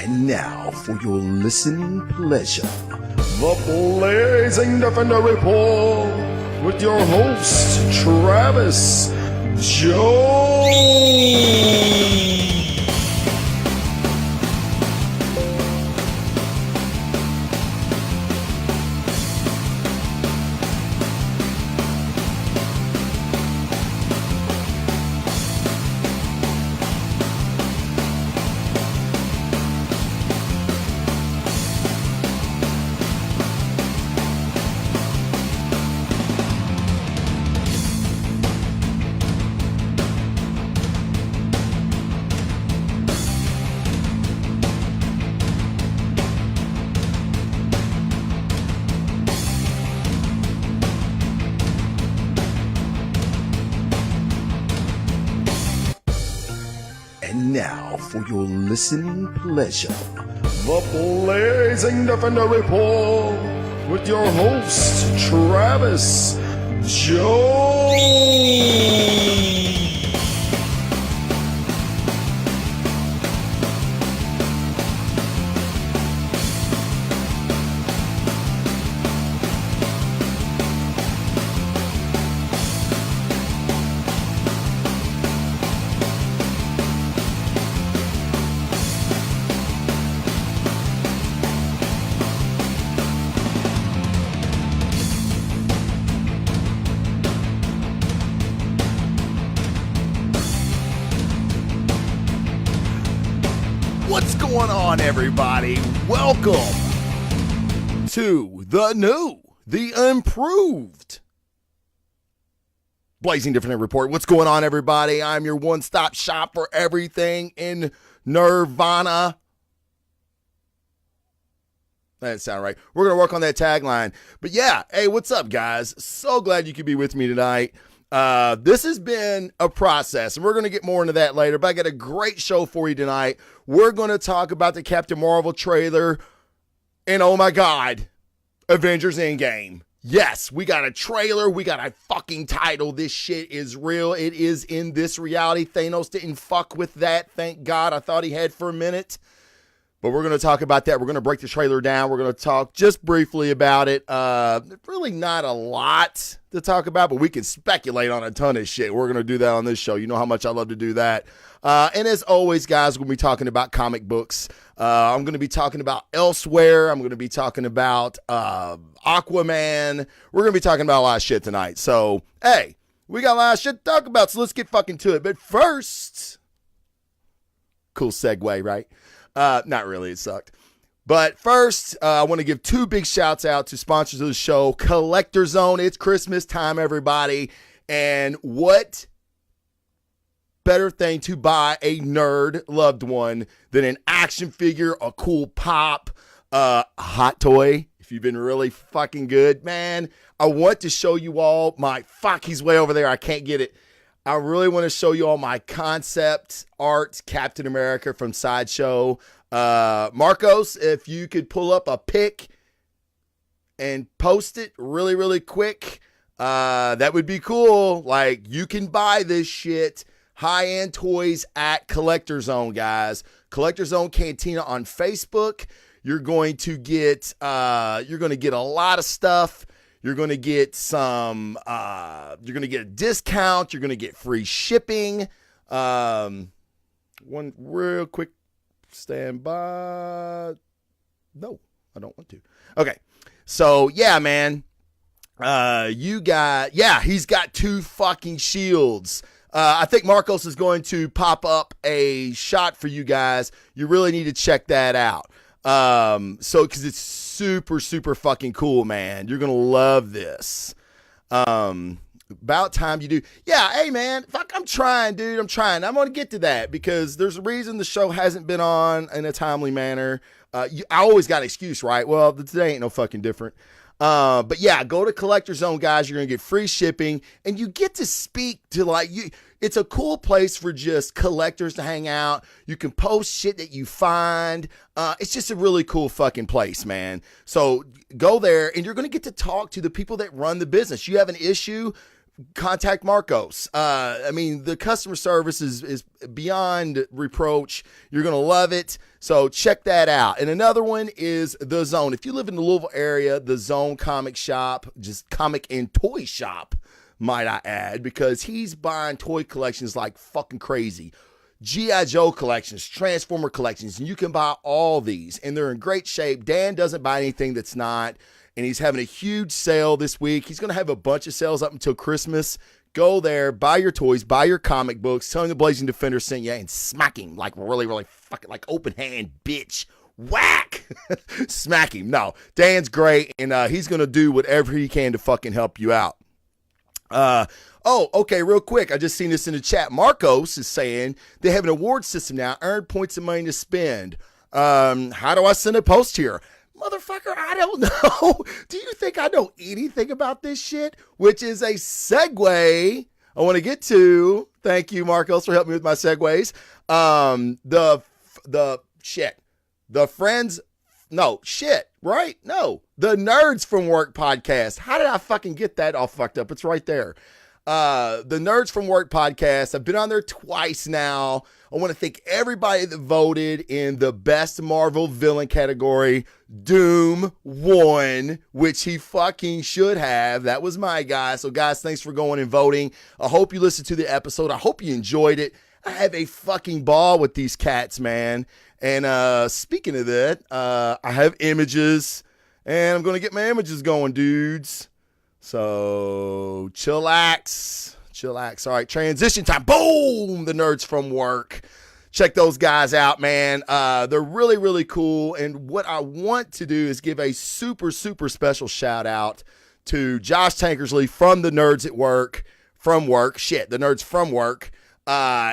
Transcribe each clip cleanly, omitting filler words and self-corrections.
And now, for your listening pleasure, the Blazing Defender Report with your host, Travis Jones. And now, for your listening pleasure, the Blazing Defender Report with your host, Travis Jones. What's going on, everybody? Welcome to the new, the improved Blazing Defender Report. What's going on, everybody? I'm your one-stop shop for everything in Nirvana. That didn't sound right. We're going to work on that tagline. But yeah, hey, what's up, guys? So glad you could be with me tonight. This has been a process, and we're going to get more into that later, but I got a great show for you tonight. We're going to talk about the Captain Marvel trailer, and oh my God, Avengers Endgame. Yes, we got a trailer. We got a fucking title. This shit is real. It is in this reality. Thanos didn't fuck with that. Thank God. I thought he had for a minute. But we're going to talk about that. We're going to break the trailer down. We're going to talk just briefly about it. Really not a lot to talk about, but we can speculate on a ton of shit. We're going to do that on this show. You know how much I love to do that. And as always, guys, we're going to be talking about comic books. I'm going to be talking about Elsewhere. I'm going to be talking about Aquaman. We're going to be talking about a lot of shit tonight. So, hey, we got a lot of shit to talk about, so let's get fucking to it. But first, cool segue, right? Not really, it sucked. But first, I want to give two big shouts out to sponsors of the show, Collector Zone. It's Christmas time, everybody. And what better thing to buy a nerd loved one than an action figure, a cool pop, a hot toy. If you've been really fucking good, man, I want to show you all my, fuck, he's way over there. I can't get it. I really want to show you all my concept art Captain America from Sideshow. Marcos, if you could pull up a pic and post it really, really quick, that would be cool. Like, you can buy this shit, high-end toys at Collector Zone, guys. Collector Zone Cantina on Facebook. You're going to get a lot of stuff. You're going to get some, you're going to get a discount. You're going to get free shipping. One real quick standby. No, I don't want to. Okay. So yeah, man, he's got two fucking shields. I think Marcos is going to pop up a shot for you guys. You really need to check that out. Cause it's super, super fucking cool, man. You're going to love this. About time you do. Yeah. Hey, man, fuck, I'm trying, dude. I'm going to get to that because there's a reason the show hasn't been on in a timely manner. I always got an excuse, right? Well, today ain't no fucking different. But yeah, go to Collector Zone, guys. You're going to get free shipping and you get to speak to like you. It's a cool place for just collectors to hang out. You can post shit that you find. It's just a really cool fucking place, man. So go there and you're going to get to talk to the people that run the business. You have an issue, contact Marcos. I mean, the customer service is beyond reproach. You're going to love it. So check that out. And another one is The Zone. If you live in the Louisville area, The Zone comic shop, just comic and toy shop, might I add, because he's buying toy collections like fucking crazy. G.I. Joe collections, Transformer collections, and you can buy all these, and they're in great shape. Dan doesn't buy anything that's not, and he's having a huge sale this week. He's going to have a bunch of sales up until Christmas. Go there, buy your toys, buy your comic books, tell him the Blazing Defender sent you, and smack him like really, really fucking like open hand, bitch. Whack! Smack him. No, Dan's great, and he's going to do whatever he can to fucking help you out. Oh, okay, real quick. I just seen this in the chat. Marcos is saying they have an award system now. Earn points and money to spend. How do I send a post here? Motherfucker, I don't know. Do you think I know anything about this shit? Which is a segue I want to get to. Thank you, Marcos, for helping me with my segues. The Nerds from Work podcast. How did I fucking get that all fucked up? It's right there. The Nerds from Work podcast. I've been on there twice now. I want to thank everybody that voted in the best Marvel villain category. Doom won, which he fucking should have. That was my guy. So guys, thanks for going and voting. I hope you listened to the episode. I hope you enjoyed it. I have a fucking ball with these cats, man. And speaking of that, I have images, and I'm going to get my images going, dudes. So chillax. All right, transition time. Boom! The Nerds from Work. Check those guys out, man. They're really, really cool. And what I want to do is give a super, super special shout out to Josh Tankersley from the Nerds at Work. The Nerds from Work.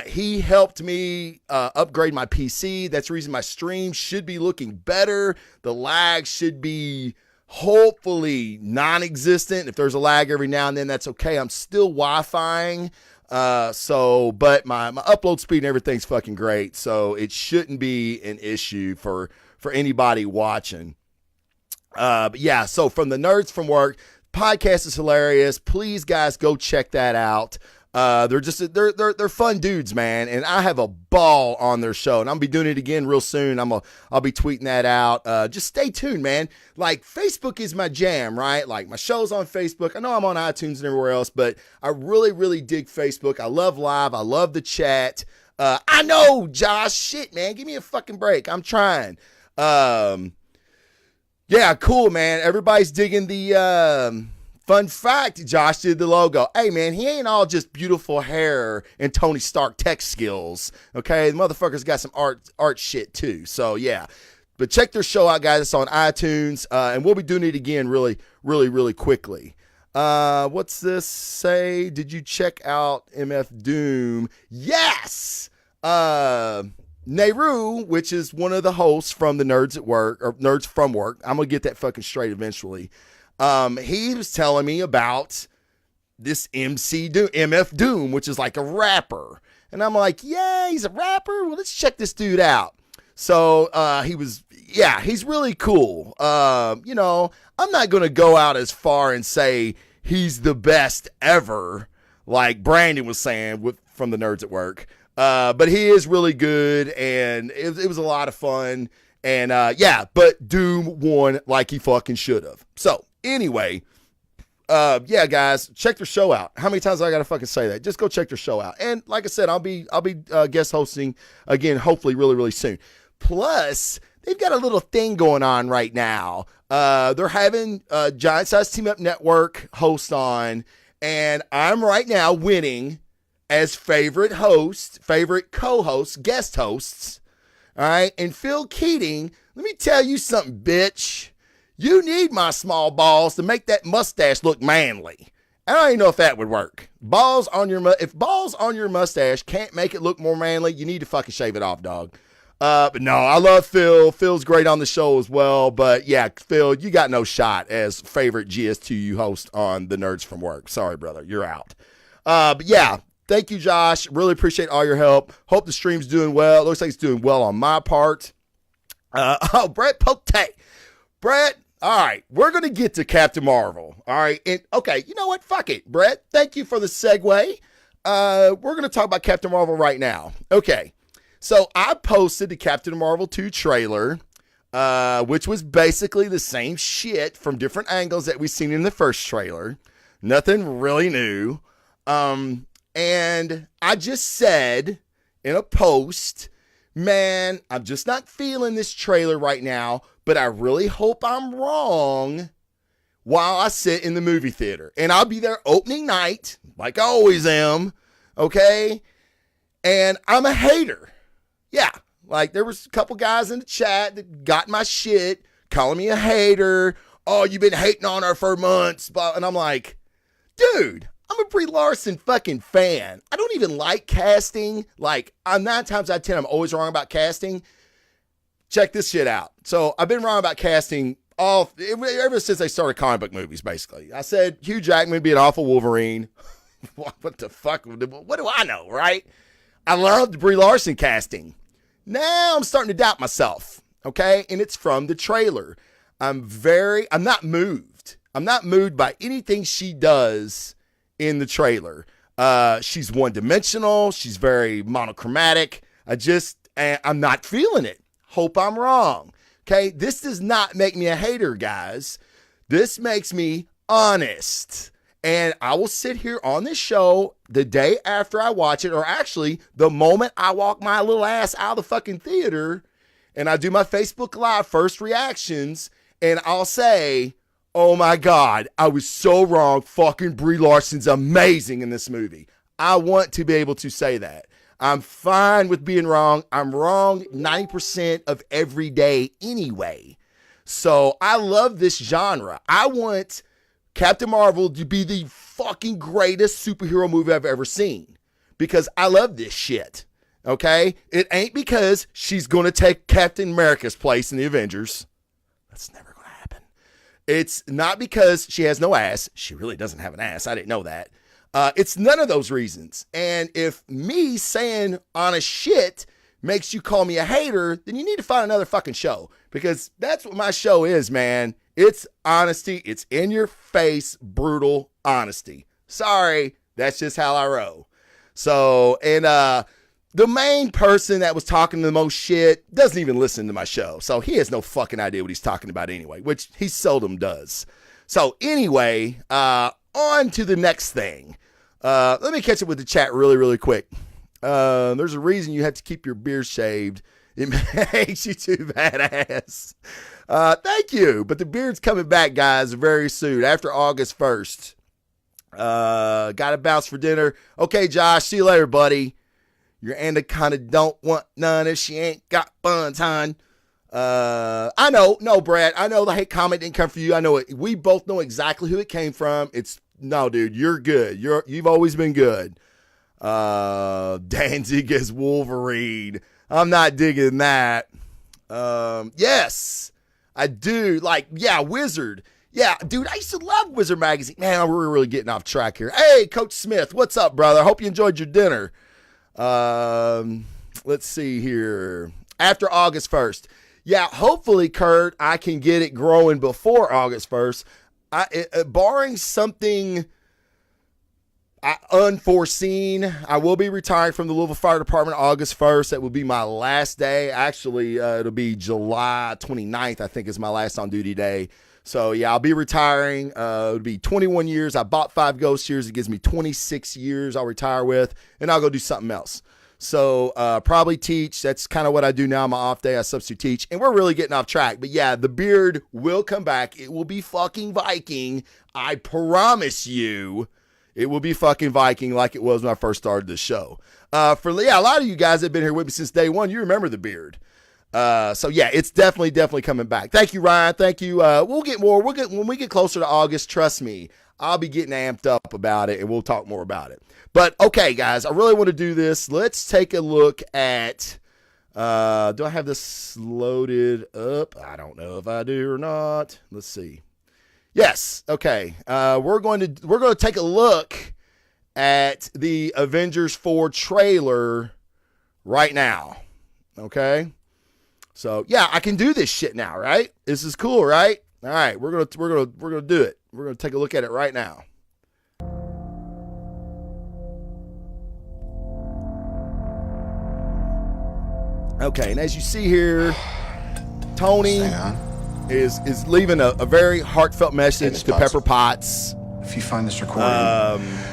He helped me upgrade my PC. That's the reason my stream should be looking better. The lag should be hopefully non-existent. If there's a lag every now and then, that's okay. I'm still Wi-Fiing. But my upload speed and everything's fucking great. So it shouldn't be an issue for anybody watching. But yeah, so from the Nerds from Work, podcast is hilarious. Please, guys, go check that out. They're fun dudes, man, and I have a ball on their show, and I'll be doing it again real soon. I'll be tweeting that out. Just stay tuned, man. Like, Facebook is my jam, right? Like, my show's on Facebook. I know I'm on iTunes and everywhere else, but I really, really dig Facebook. I love live. I love the chat. I know, Josh. Shit, man. Give me a fucking break. I'm trying. Yeah, cool, man. Everybody's digging the fun fact, Josh did the logo. Hey, man, he ain't all just beautiful hair and Tony Stark tech skills, okay? The motherfucker's got some art shit, too. So, yeah. But check their show out, guys. It's on iTunes, and we'll be doing it again really, really, really quickly. What's this say? Did you check out MF Doom? Yes! Nehru, which is one of the hosts from the Nerds at Work, or Nerds from Work. I'm going to get that fucking straight eventually. He was telling me about this MF Doom, which is like a rapper. And I'm like, yeah, he's a rapper. Well, let's check this dude out. So, he's really cool. I'm not going to go out as far and say he's the best ever, like Brandon was saying from the Nerds at Work. But he is really good, and it was a lot of fun. And, but Doom won like he fucking should have. So, anyway, guys, check their show out. How many times I got to fucking say that? Just go check their show out. And like I said, I'll be guest hosting again, hopefully really, really soon. Plus, they've got a little thing going on right now. They're having Giant Size Team Up Network host on, and I'm right now winning as favorite co-host, guest hosts. All right. And Phil Keating, let me tell you something, bitch. You need my small balls to make that mustache look manly. I don't even know if that would work. If balls on your mustache can't make it look more manly, you need to fucking shave it off, dog. But no, I love Phil. Phil's great on the show as well. But yeah, Phil, you got no shot as favorite GS2U host on the Nerds from Work. Sorry, brother. You're out. But yeah, thank you, Josh. Really appreciate all your help. Hope the stream's doing well. It looks like it's doing well on my part. Brett Pote. Brett, All right, we're going to get to Captain Marvel. All right, and okay, you know what? Fuck it, Brett. Thank you for the segue. We're going to talk about Captain Marvel right now. Okay, so I posted the Captain Marvel 2 trailer, which was basically the same shit from different angles that we've seen in the first trailer. Nothing really new. And I just said in a post, man, I'm just not feeling this trailer right now, but I really hope I'm wrong while I sit in the movie theater. And I'll be there opening night, like I always am, okay? And I'm a hater. Yeah, like there was a couple guys in the chat that got my shit, calling me a hater. Oh, you've been hating on her for months. And I'm like, dude, I'm a Brie Larson fucking fan. I don't even like casting. Like, I'm 9 times out of 10, I'm always wrong about casting. Check this shit out. So I've been wrong about casting ever since they started comic book movies, basically. I said Hugh Jackman would be an awful Wolverine. What the fuck? What do I know, right? I loved Brie Larson casting. Now I'm starting to doubt myself, okay? And it's from the trailer. I'm not moved. I'm not moved by anything she does in the trailer. She's one-dimensional. She's very monochromatic. I'm not feeling it. Hope I'm wrong. Okay, this does not make me a hater, guys. This makes me honest. And I will sit here on this show the day after I watch it, or actually the moment I walk my little ass out of the fucking theater and I do my Facebook Live first reactions, and I'll say, oh my God, I was so wrong. Fucking Brie Larson's amazing in this movie. I want to be able to say that. I'm fine with being wrong. I'm wrong 90% of every day anyway. So I love this genre. I want Captain Marvel to be the fucking greatest superhero movie I've ever seen because I love this shit. Okay? It ain't because she's going to take Captain America's place in the Avengers. That's never going to happen. It's not because she has no ass. She really doesn't have an ass. I didn't know that. It's none of those reasons. And if me saying honest shit makes you call me a hater, then you need to find another fucking show because that's what my show is, man. It's honesty. It's in your face, brutal honesty. Sorry, that's just how I roll. So, and the main person that was talking the most shit doesn't even listen to my show. So he has no fucking idea what he's talking about anyway, which he seldom does. So anyway, on to the next thing. Let me catch up with the chat really, really quick. There's a reason you have to keep your beard shaved. It makes you too badass. Thank you. But the beard's coming back, guys, very soon, after August 1st. Gotta bounce for dinner. Okay, Josh, see you later, buddy. Your anaconda don't want none if she ain't got buns, hon. I know, no, Brad. I know the hate comment didn't come from you. I know it. We both know exactly who it came from. No, dude, you're good. You've always been good. Danzig as Wolverine. I'm not digging that. Yes, I do. Like, yeah, Wizard. Yeah, dude, I used to love Wizard magazine. Man, we're really getting off track here. Hey, Coach Smith, what's up, brother? Hope you enjoyed your dinner. Let's see here. After August 1st. Yeah, hopefully, Kurt, I can get it growing before August 1st. Barring something unforeseen, I will be retiring from the Louisville Fire Department August 1st. That will be my last day. Actually, it'll be July 29th, I think, is my last on-duty day. So, yeah, I'll be retiring. It'll be 21 years. I bought 5 ghost years. It gives me 26 years I'll retire with, and I'll go do something else. So, probably teach. That's kind of what I do now on my off day. I substitute teach, and we're really getting off track. But, yeah, the beard will come back. It will be fucking Viking. I promise you it will be fucking Viking like it was when I first started the show. A lot of you guys have been here with me since day one. You remember the beard. So yeah, it's definitely coming back. Thank you, Ryan. Thank you. We'll get more. When we get closer to August, trust me, I'll be getting amped up about it and we'll talk more about it. But okay, guys, I really want to do this. Let's take a look at, do I have this loaded up? I don't know if I do or not. Let's see. Yes. Okay. We're going to take a look at the Avengers 4 trailer right now. Okay. So, yeah, I can do this shit now, right? This is cool, right? All right, we're gonna do it. We're gonna take a look at it right now. Okay, and as you see here, Tony is leaving a very heartfelt message to Pepper Potts. If you find this recording,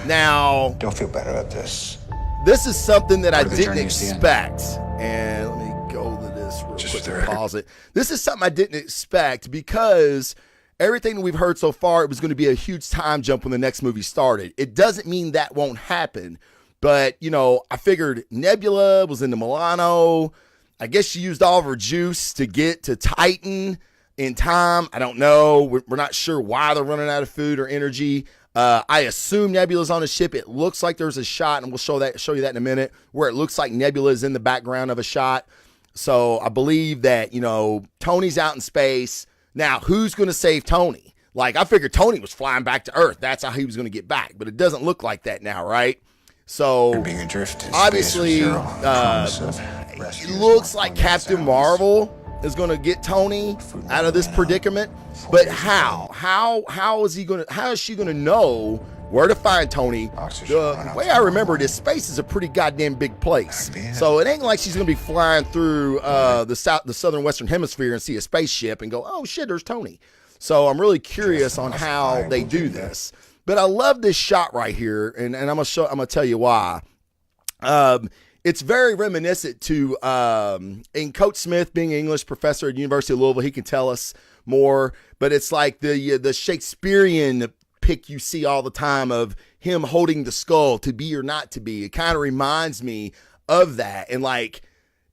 now don't feel better about this. This is something that I didn't expect, and let me go to this real Just quick and pause it. This is something I didn't expect because everything we've heard so far, it was going to be a huge time jump when the next movie started. It doesn't mean that won't happen, but you know, I figured Nebula was in the Milano. I guess she used all of her juice to get to Titan in time. I don't know. We're not sure why they're running out of food or energy. I assume Nebula's on a ship. It looks like there's a shot, and we'll show you that in a minute, where it looks like Nebula is in the background of a shot. So I believe that, you know, Tony's out in space. Now, who's going to save Tony? Like, I figured Tony was flying back to Earth. That's how he was going to get back. But it doesn't look like that now, right? So, being adrift obviously, it looks like Captain Marvel is going to get Tony out of this predicament. But how? How is she going to know where to find Tony? The way I remember this, space is a pretty goddamn big place. So it ain't like she's going to be flying through the southern western hemisphere and see a spaceship and go, oh shit, there's Tony. So I'm really curious on how they do this. But I love this shot right here, and I'm gonna tell you why. It's very reminiscent to, and Coach Smith, being an English professor at the University of Louisville, he can tell us more, but it's like the Shakespearean pic you see all the time of him holding the skull, to be or not to be. It kind of reminds me of that. And like,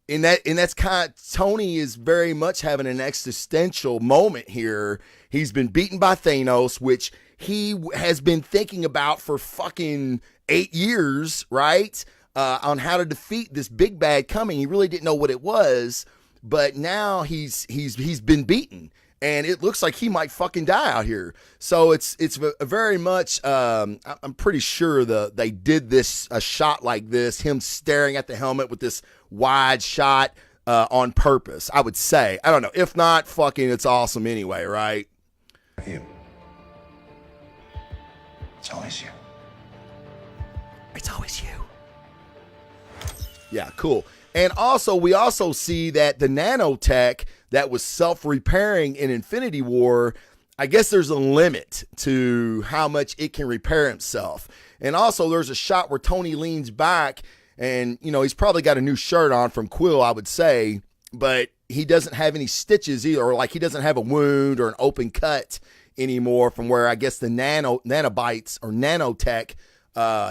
and that's kind of, Tony is very much having an existential moment here. He's been beaten by Thanos, which he has been thinking about for fucking 8 years, right? On how to defeat this big bad coming. He really didn't know what it was, but now he's been beaten, and it looks like he might fucking die out here. So it's a very much, I'm pretty sure they did this, a shot like this, him staring at the helmet with this wide shot on purpose, I would say. I don't know. If not, fucking it's awesome anyway, right? You. It's always you. It's always you. Yeah, cool. And also, we also see that the nanotech that was self-repairing in Infinity War, I guess there's a limit to how much it can repair itself. And also, there's a shot where Tony leans back, and, you know, he's probably got a new shirt on from Quill, I would say, but he doesn't have any stitches either, or like he doesn't have a wound or an open cut anymore from where I guess the nanobites or nanotech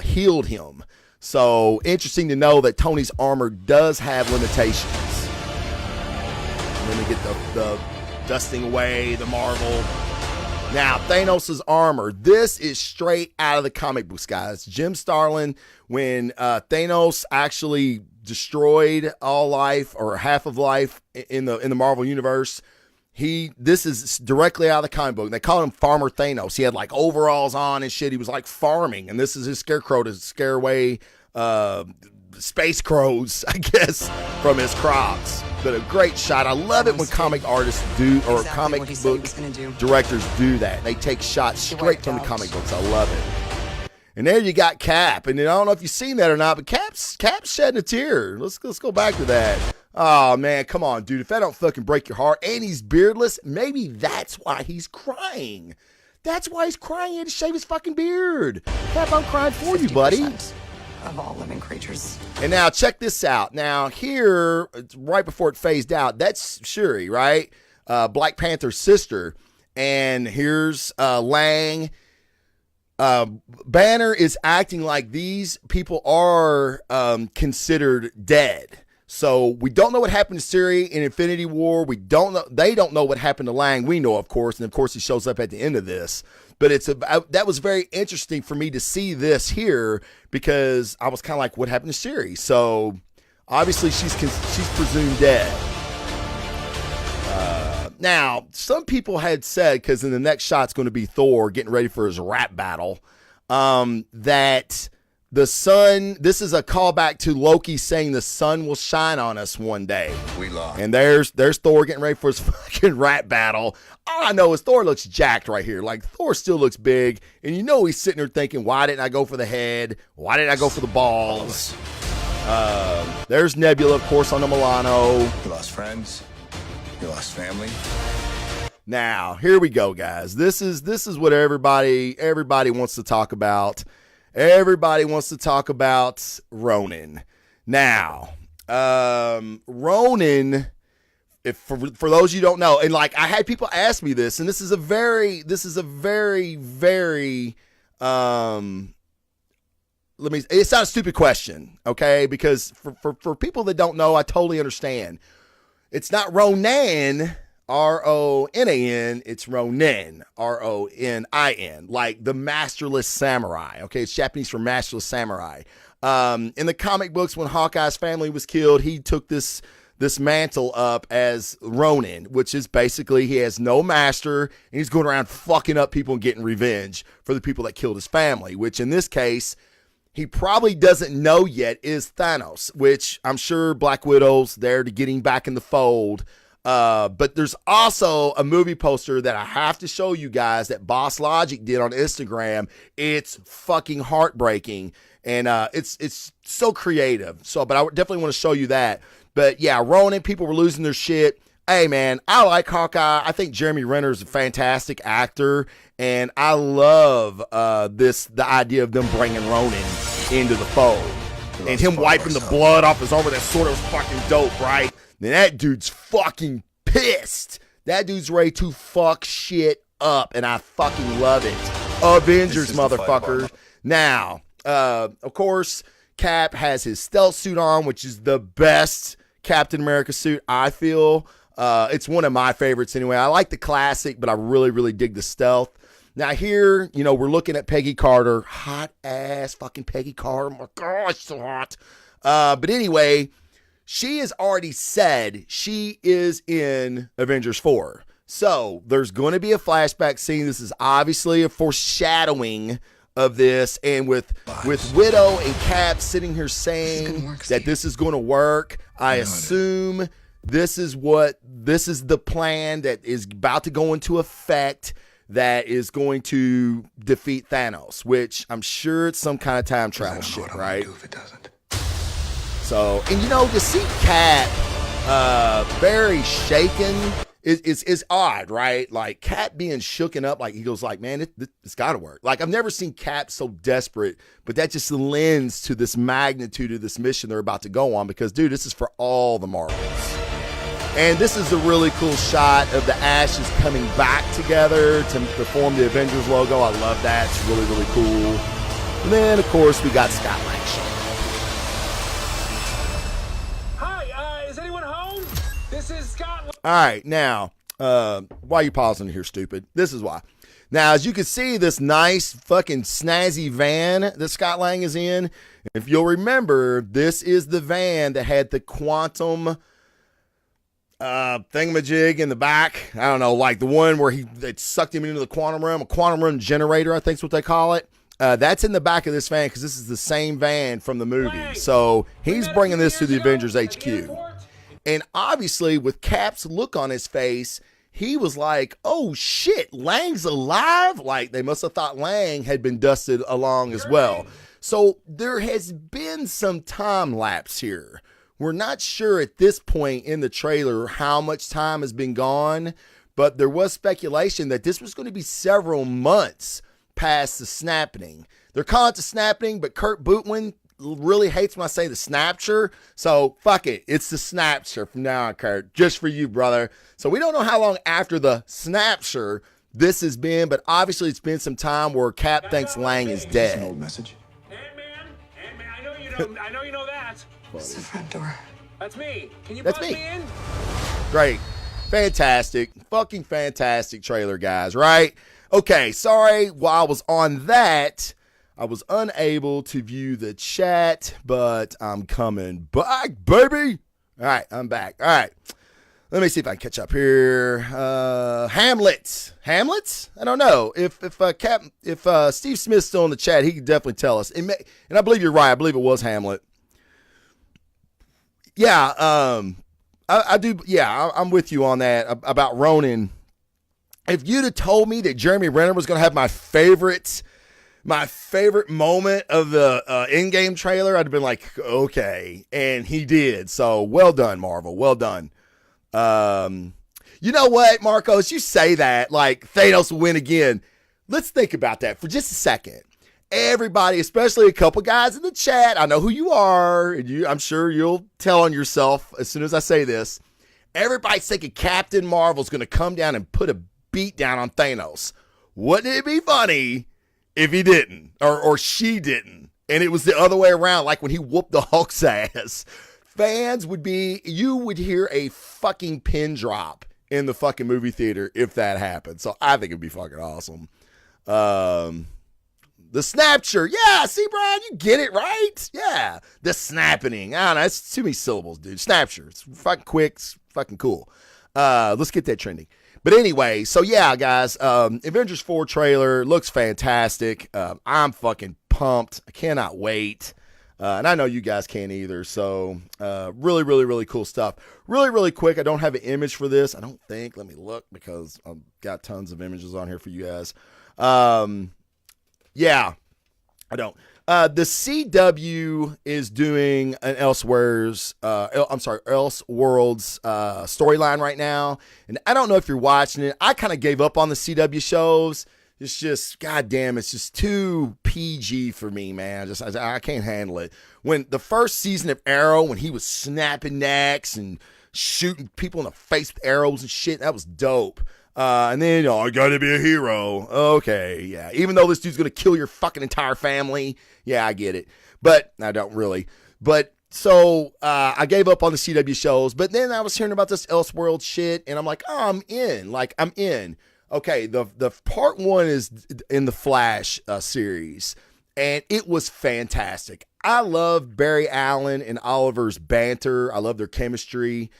healed him. So interesting to know that Tony's armor does have limitations. And then we get the dusting away, the Marvel. Now, Thanos' armor. This is straight out of the comic books, guys. Jim Starlin, when Thanos actually destroyed all life or half of life in the Marvel universe, this is directly out of the comic book. They call him Farmer Thanos. He had like overalls on and shit. He was like farming, and this is his scarecrow to scare away space crows, I guess, from his crops. But a great shot. I love it when comic artists do, or comic book directors do that. They take shots straight from the comic books. I love it. And there you got Cap. And I don't know if you've seen that or not, but Cap's shedding a tear. Let's go back to that. Oh, man, come on, dude. If that don't fucking break your heart, and he's beardless, maybe that's why he's crying. That's why he's crying. He had to shave his fucking beard. Cap, I'm crying for you, buddy. Of all living creatures. And now check this out. Now here, right before it phased out, that's Shuri, right? Black Panther's sister. And here's Lang. Banner is acting like these people are considered dead. So we don't know what happened to Shuri in Infinity War. We don't know. They don't know what happened to Lang. We know, of course, and of course he shows up at the end of this. But that was very interesting for me to see this here, because I was kind of like, what happened to Shuri? So obviously she's presumed dead. Now, some people had said, because in the next shot's going to be Thor getting ready for his rap battle, that the sun, this is a callback to Loki saying the sun will shine on us one day. We lost. And there's Thor getting ready for his fucking rat battle. All I know is Thor looks jacked right here. Like, Thor still looks big. And you know he's sitting there thinking, why didn't I go for the head? Why didn't I go for the balls? There's Nebula, of course, on the Milano. You lost friends. You lost family. Now, here we go, guys. This is what everybody wants to talk about. Everybody wants to talk about Ronan. Now, Ronan, if for those you don't know, and like I had people ask me this, and this is a very it's not a stupid question, okay? Because for people that don't know, I totally understand. It's not Ronan, Ronan, it's Ronin, Ronin, like the masterless samurai. Okay, it's Japanese for masterless samurai. In the comic books, when Hawkeye's family was killed, he took this mantle up as Ronin, which is basically he has no master, and he's going around fucking up people and getting revenge for the people that killed his family, which in this case, he probably doesn't know yet is Thanos, which I'm sure Black Widow's there to get him back in the fold. But there's also a movie poster that I have to show you guys that Boss Logic did on Instagram. It's fucking heartbreaking, and it's so creative. So, but I definitely want to show you that. But yeah, Ronan, people were losing their shit. Hey man, I like Hawkeye. I think Jeremy Renner is a fantastic actor, and I love the idea of them bringing Ronan into the fold and him wiping the blood off his arm with that sword. Was fucking dope, right? Then that dude's fucking pissed. That dude's ready to fuck shit up, and I fucking love it. Avengers, motherfucker. Now, of course, Cap has his stealth suit on, which is the best Captain America suit, I feel. It's one of my favorites anyway. I like the classic, but I really, really dig the stealth. Now here, we're looking at Peggy Carter. Hot ass fucking Peggy Carter. Oh my gosh, so hot. But anyway, she has already said she is in Avengers 4. So there's going to be a flashback scene. This is obviously a foreshadowing of this. And with Widow and Cap sitting here saying that this is going to work, I assume this is the plan that is about to go into effect that is going to defeat Thanos, which I'm sure it's some kind of time travel shit, right? If it doesn't. So, and to see Cap very shaken is odd, right? Like Cap being shooken up, like he goes like, man, it's got to work. Like I've never seen Cap so desperate, but that just lends to this magnitude of this mission they're about to go on because, dude, this is for all the Marvels. And this is a really cool shot of the Ashes coming back together to form the Avengers logo. I love that. It's really, really cool. And then, of course, we got Scott Lang. Hi, is anyone home? This is Scott. All right, now, why are you pausing here, stupid? This is why. Now, as you can see, this nice fucking snazzy van that Scott Lang is in, if you'll remember, this is the van that had the quantum thingamajig in the back. I don't know, like the one where it sucked him into the quantum realm, a quantum realm generator, I think is what they call it. That's in the back of this van because this is the same van from the movie. So he's bringing this to the Avengers HQ. And obviously with Cap's look on his face, he was like, oh shit, Lang's alive? Like they must have thought Lang had been dusted along as well. So there has been some time lapse here. We're not sure at this point in the trailer how much time has been gone, but there was speculation that this was going to be several months past the snapping. They're calling it the snapping, but Kurt Bootwin really hates when I say the snapture. So fuck it. It's the snapture from now on, Kurt. Just for you, brother. So we don't know how long after the snapture this has been, but obviously it's been some time where Cap thinks Lang is dead. An old message. Ant-Man, I know you know that. It's the front door. That's me. Can you That's buzz me. me in? Great. Fantastic. Fucking fantastic trailer, guys, right? Okay, sorry. While I was on that, I was unable to view the chat, but I'm coming back, baby. All right, I'm back. All right. Let me see if I can catch up here. Hamlet. I don't know if Steve Smith's still in the chat. He can definitely tell us. And I believe you're right. I believe it was Hamlet. Yeah. I do. Yeah, I'm with you on that about Ronin. If you'd have told me that Jeremy Renner was going to have my favorite moment of the Endgame trailer, I'd have been like, okay. And he did. So well done, Marvel. Well done. You know what, Marcos? You say that like Thanos will win again. Let's think about that for just a second. Everybody, especially a couple guys in the chat, I know who you are, and I'm sure you'll tell on yourself as soon as I say this. Everybody's thinking Captain Marvel's going to come down and put a beat down on Thanos. Wouldn't it be funny if he didn't, or she didn't, and it was the other way around, like when he whooped the Hulk's ass? You would hear a fucking pin drop in the fucking movie theater if that happened. So I think it'd be fucking awesome. The snapture. Yeah, see, Brian, you get it, right? Yeah. The snapping. I don't know. It's too many syllables, dude. Snapture. It's fucking quick. It's fucking cool. Let's get that trending. But anyway, so yeah, guys, Avengers 4 trailer looks fantastic. I'm fucking pumped. I cannot wait. And I know you guys can't either. So really, really, really cool stuff. Really, really quick. I don't have an image for this. I don't think. Let me look because I've got tons of images on here for you guys. Yeah, I don't. The CW is doing an Elseworlds storyline right now. And I don't know if you're watching it. I kind of gave up on the CW shows. It's just, goddamn, it's just too PG for me, man. I can't handle it. When the first season of Arrow, when he was snapping necks and shooting people in the face with arrows and shit, that was dope. And then, I gotta be a hero. Okay, yeah. Even though this dude's gonna kill your fucking entire family. Yeah, I get it. But I don't really. But so I gave up on the CW shows. But then I was hearing about this Elseworlds shit, and I'm like, oh, I'm in. I'm in. Okay, the part 1 is in the Flash series, and it was fantastic. I love Barry Allen and Oliver's banter. I love their chemistry.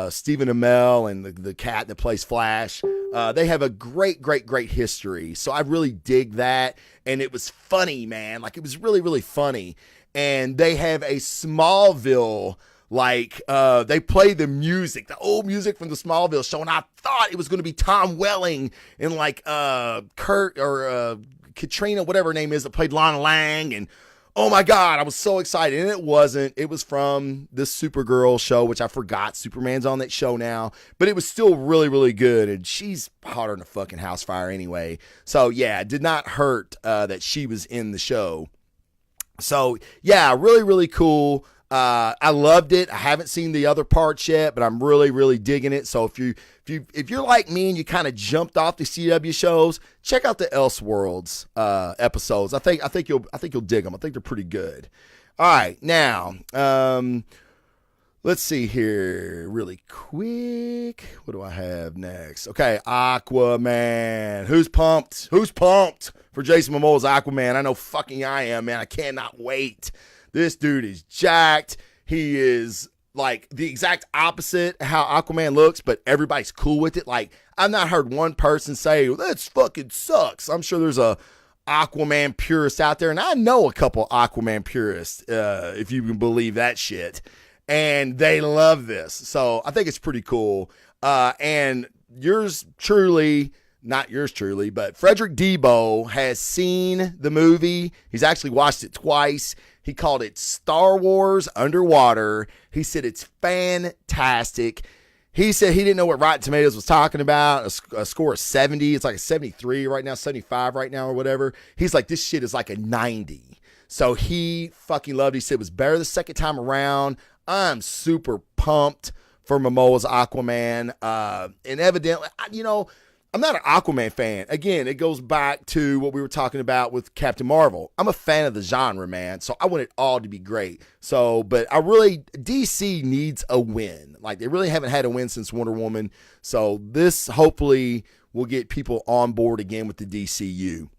Stephen Amell and the cat that plays Flash. They have a great history. So I really dig that. And it was funny, man. Like, it was really, really funny. And they have a Smallville, they play the music, the old music from the Smallville show. And I thought it was going to be Tom Welling and Kurt or Katrina, whatever her name is, that played Lana Lang. And oh my God, I was so excited. And it wasn't. It was from this Supergirl show, which I forgot. Superman's on that show now. But it was still really, really good. And she's hotter than a fucking house fire anyway. So yeah, it did not hurt that she was in the show. So yeah, really, really cool. I loved it. I haven't seen the other parts yet, but I'm really, really digging it. So if you're like me and you kind of jumped off the CW shows, check out the Elseworlds episodes. I think you'll dig them. I think they're pretty good. All right, now let's see here, really quick. What do I have next? Okay, Aquaman. Who's pumped? For Jason Momoa's Aquaman? I know fucking I am, man. I cannot wait. This dude is jacked. He is like the exact opposite how Aquaman looks, but everybody's cool with it. Like, I've not heard one person say, well, that fucking sucks. I'm sure there's a Aquaman purist out there, and I know a couple Aquaman purists, if you can believe that shit, and they love this. So I think it's pretty cool. And not yours truly, but Frederick Debo has seen the movie. He's actually watched it twice. He called it Star Wars Underwater. He said it's fantastic. He said he didn't know what Rotten Tomatoes was talking about. A score of 70. It's like a 73 right now, 75 right now or whatever. He's like, this shit is like a 90. So he fucking loved it. He said it was better the second time around. I'm super pumped for Momoa's Aquaman. And evidently, I'm not an Aquaman fan. Again, it goes back to what we were talking about with Captain Marvel. I'm a fan of the genre, man. So I want it all to be great. But DC needs a win. Like, they really haven't had a win since Wonder Woman. So this hopefully will get people on board again with the DCU.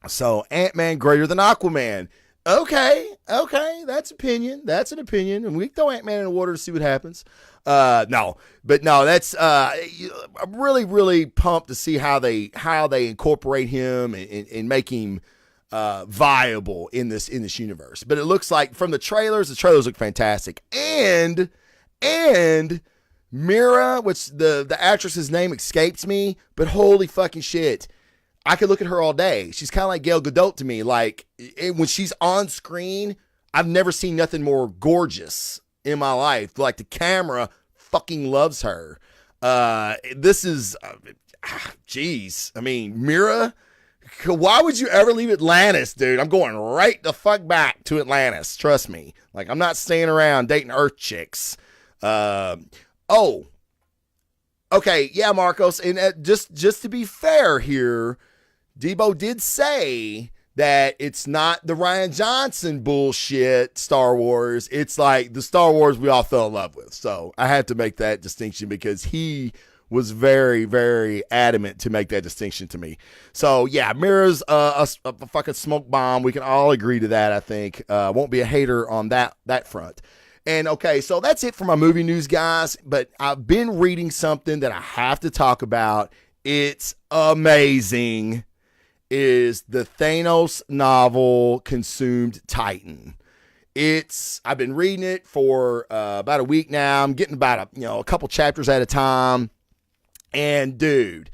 So Ant-Man greater than Aquaman. Okay, that's opinion. That's an opinion, and we can throw Ant-Man in the water to see what happens. No, that's I'm really, really pumped to see how they incorporate him and make him viable in this universe. But it looks like from the trailers look fantastic, and Mira, which the actress's name escapes me, but holy fucking shit. I could look at her all day. She's kind of like Gal Gadot to me. Like, when she's on screen, I've never seen nothing more gorgeous in my life. Like, the camera fucking loves her. This is, jeez. I mean, Mira, why would you ever leave Atlantis, dude? I'm going right the fuck back to Atlantis. Trust me. Like, I'm not staying around dating Earth chicks. Okay, yeah, Marcos. And just to be fair here, Debo did say that it's not the Rian Johnson bullshit Star Wars. It's like the Star Wars we all fell in love with. So I had to make that distinction because he was very, very adamant to make that distinction to me. So yeah, Mira's a fucking smoke bomb. We can all agree to that, I think. Won't be a hater on that front. And okay, so that's it for my movie news, guys. But I've been reading something that I have to talk about. It's amazing. Is the Thanos novel Consumed Titan. I've been reading it for about a week now. I'm getting about a couple chapters at a time. And dude,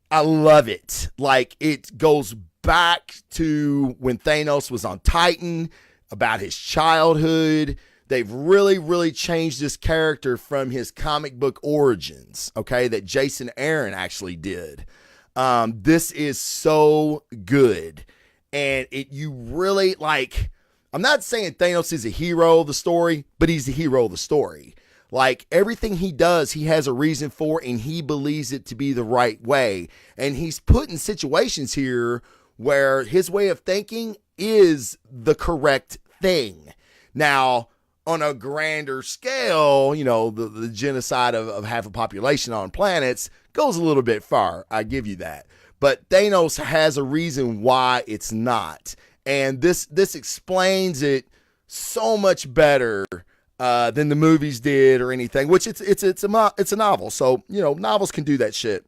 I love it. Like, it goes back to when Thanos was on Titan, about his childhood. They've really, really changed this character from his comic book origins, okay, that Jason Aaron actually did. This is so good. And you really, like, I'm not saying Thanos is a hero of the story, but he's the hero of the story. Like, everything he does, he has a reason for, and he believes it to be the right way. And he's put in situations here where his way of thinking is the correct thing. Now, on a grander scale, the genocide of half a population on planets goes a little bit far. I give you that. But Thanos has a reason why it's not. And this explains it so much better than the movies did or anything, which it's a novel. So, novels can do that shit.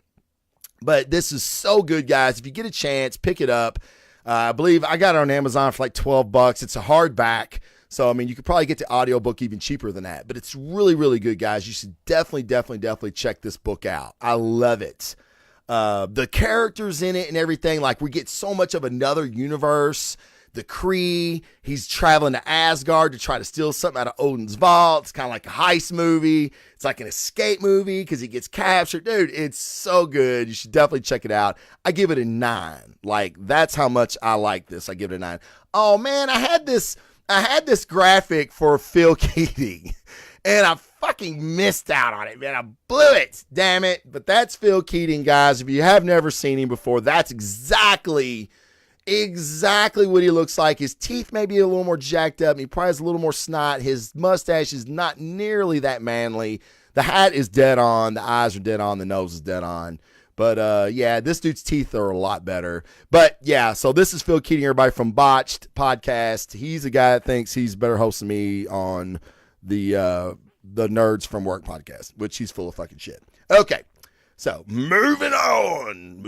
But this is so good, guys. If you get a chance, pick it up. I believe I got it on Amazon for like $12. It's a hardback. So, I mean, you could probably get the audiobook even cheaper than that. But it's really, really good, guys. You should definitely check this book out. I love it. The characters in it and everything, like, we get so much of another universe. The Kree, he's traveling to Asgard to try to steal something out of Odin's vault. It's kind of like a heist movie. It's like an escape movie because he gets captured. Dude, it's so good. You should definitely check it out. I give it a 9. Like, that's how much I like this. I give it a 9. Oh, man, I had this graphic for Phil Keating, and I fucking missed out on it, man. I blew it, damn it. But that's Phil Keating, guys. If you have never seen him before, that's exactly what he looks like. His teeth may be a little more jacked up. He probably has a little more snot. His mustache is not nearly that manly. The hat is dead on. The eyes are dead on. The nose is dead on. But, yeah, this dude's teeth are a lot better. But, yeah, so this is Phil Keating, everybody, from Botched Podcast. He's a guy that thinks he's better host than me on the Nerds from Work podcast, which he's full of fucking shit. Okay, so moving on.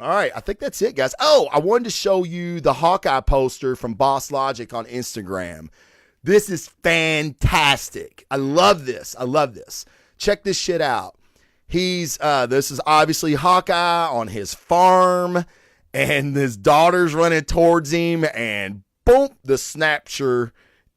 All right, I think that's it, guys. Oh, I wanted to show you the Hawkeye poster from Boss Logic on Instagram. This is fantastic. I love this. Check this shit out. This is obviously Hawkeye on his farm, and his daughter's running towards him, and boom, the snapshot,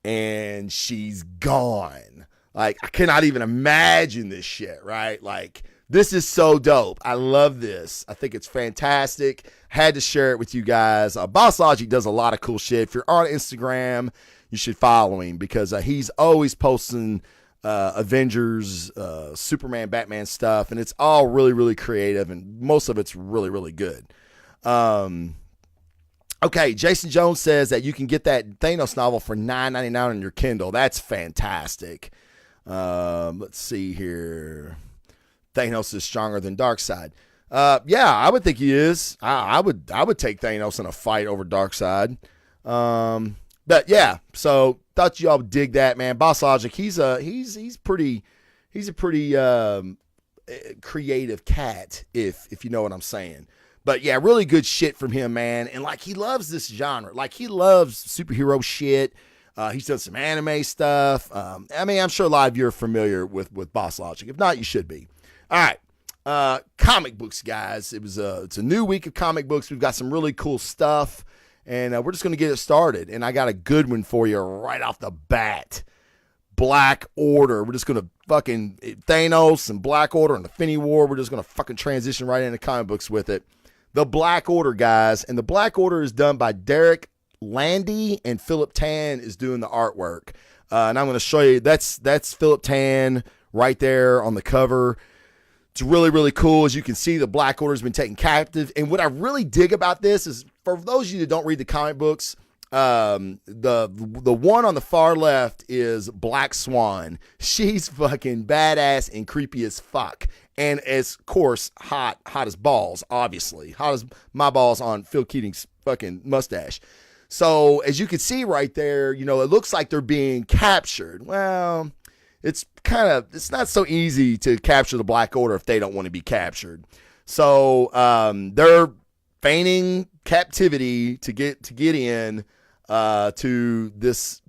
and she's gone. Like, I cannot even imagine this shit, right? Like, this is so dope. I love this. I think it's fantastic. Had to share it with you guys. Boss Logic does a lot of cool shit. If you're on Instagram, you should follow him because he's always posting Avengers, Superman, Batman stuff, and it's all really, really creative, and most of it's really, really good. Okay, Jason Jones says that you can get that Thanos novel for $9.99 on your Kindle. That's fantastic. Let's see here. Thanos is stronger than Darkseid. Yeah, I would think he is. I would take Thanos in a fight over Darkseid. But yeah, so thought y'all would dig that, man. Boss Logic, he's a pretty creative cat, if you know what I'm saying. But yeah, really good shit from him, man. And like, he loves this genre. Like, he loves superhero shit. He's done some anime stuff. I mean, I'm sure a lot of you are familiar with Boss Logic. If not, you should be. All right. Comic books, guys. It's a new week of comic books. We've got some really cool stuff, and we're just going to get it started. And I got a good one for you right off the bat. Black Order. We're just going to fucking Thanos and Black Order and Infinity War. We're just going to fucking transition right into comic books with it. The Black Order, guys. And the Black Order is done by Derek Landy, and Philip Tan is doing the artwork. And I'm going to show you, that's Philip Tan right there on the cover. It's really, really cool. As you can see, the Black Order has been taken captive. And what I really dig about this is, for those of you that don't read the comic books, the one on the far left is Black Swan. She's fucking badass and creepy as fuck. And as course, hot as balls, obviously. Hot as my balls on Phil Keating's fucking mustache. So as you can see right there, you know, it looks like they're being captured. Well, it's not so easy to capture the Black Order if they don't want to be captured. So they're feigning captivity to get in to this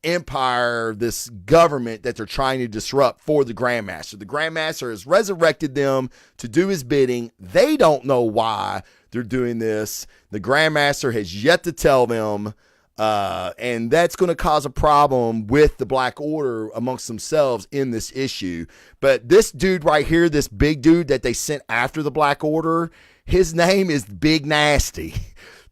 empire, this government that they're trying to disrupt for the Grandmaster. The Grandmaster has resurrected them to do his bidding. They don't know why they're doing this. The Grandmaster has yet to tell them, and that's going to cause a problem with the Black Order amongst themselves in this issue. But this dude right here, this big dude that they sent after the Black Order, his name is Big Nasty.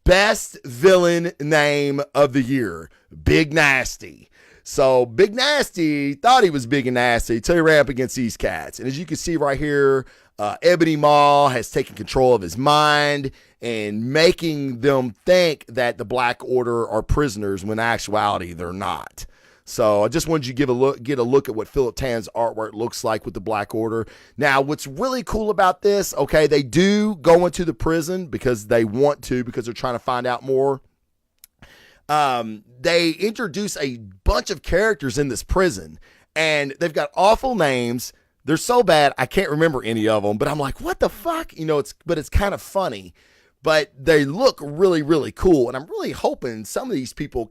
Best villain name of the year, Big Nasty. So Big Nasty thought he was big and nasty until he ran up against these cats. And as you can see right here, Ebony Maw has taken control of his mind and making them think that the Black Order are prisoners when in actuality they're not. So I just wanted you to get a look at what Philip Tan's artwork looks like with the Black Order. Now, what's really cool about this, okay, they do go into the prison because they want to, because they're trying to find out more. They introduce a bunch of characters in this prison, and they've got awful names. They're so bad, I can't remember any of them, but I'm like, what the fuck? You know, it's kind of funny. But they look really, really cool, and I'm really hoping some of these people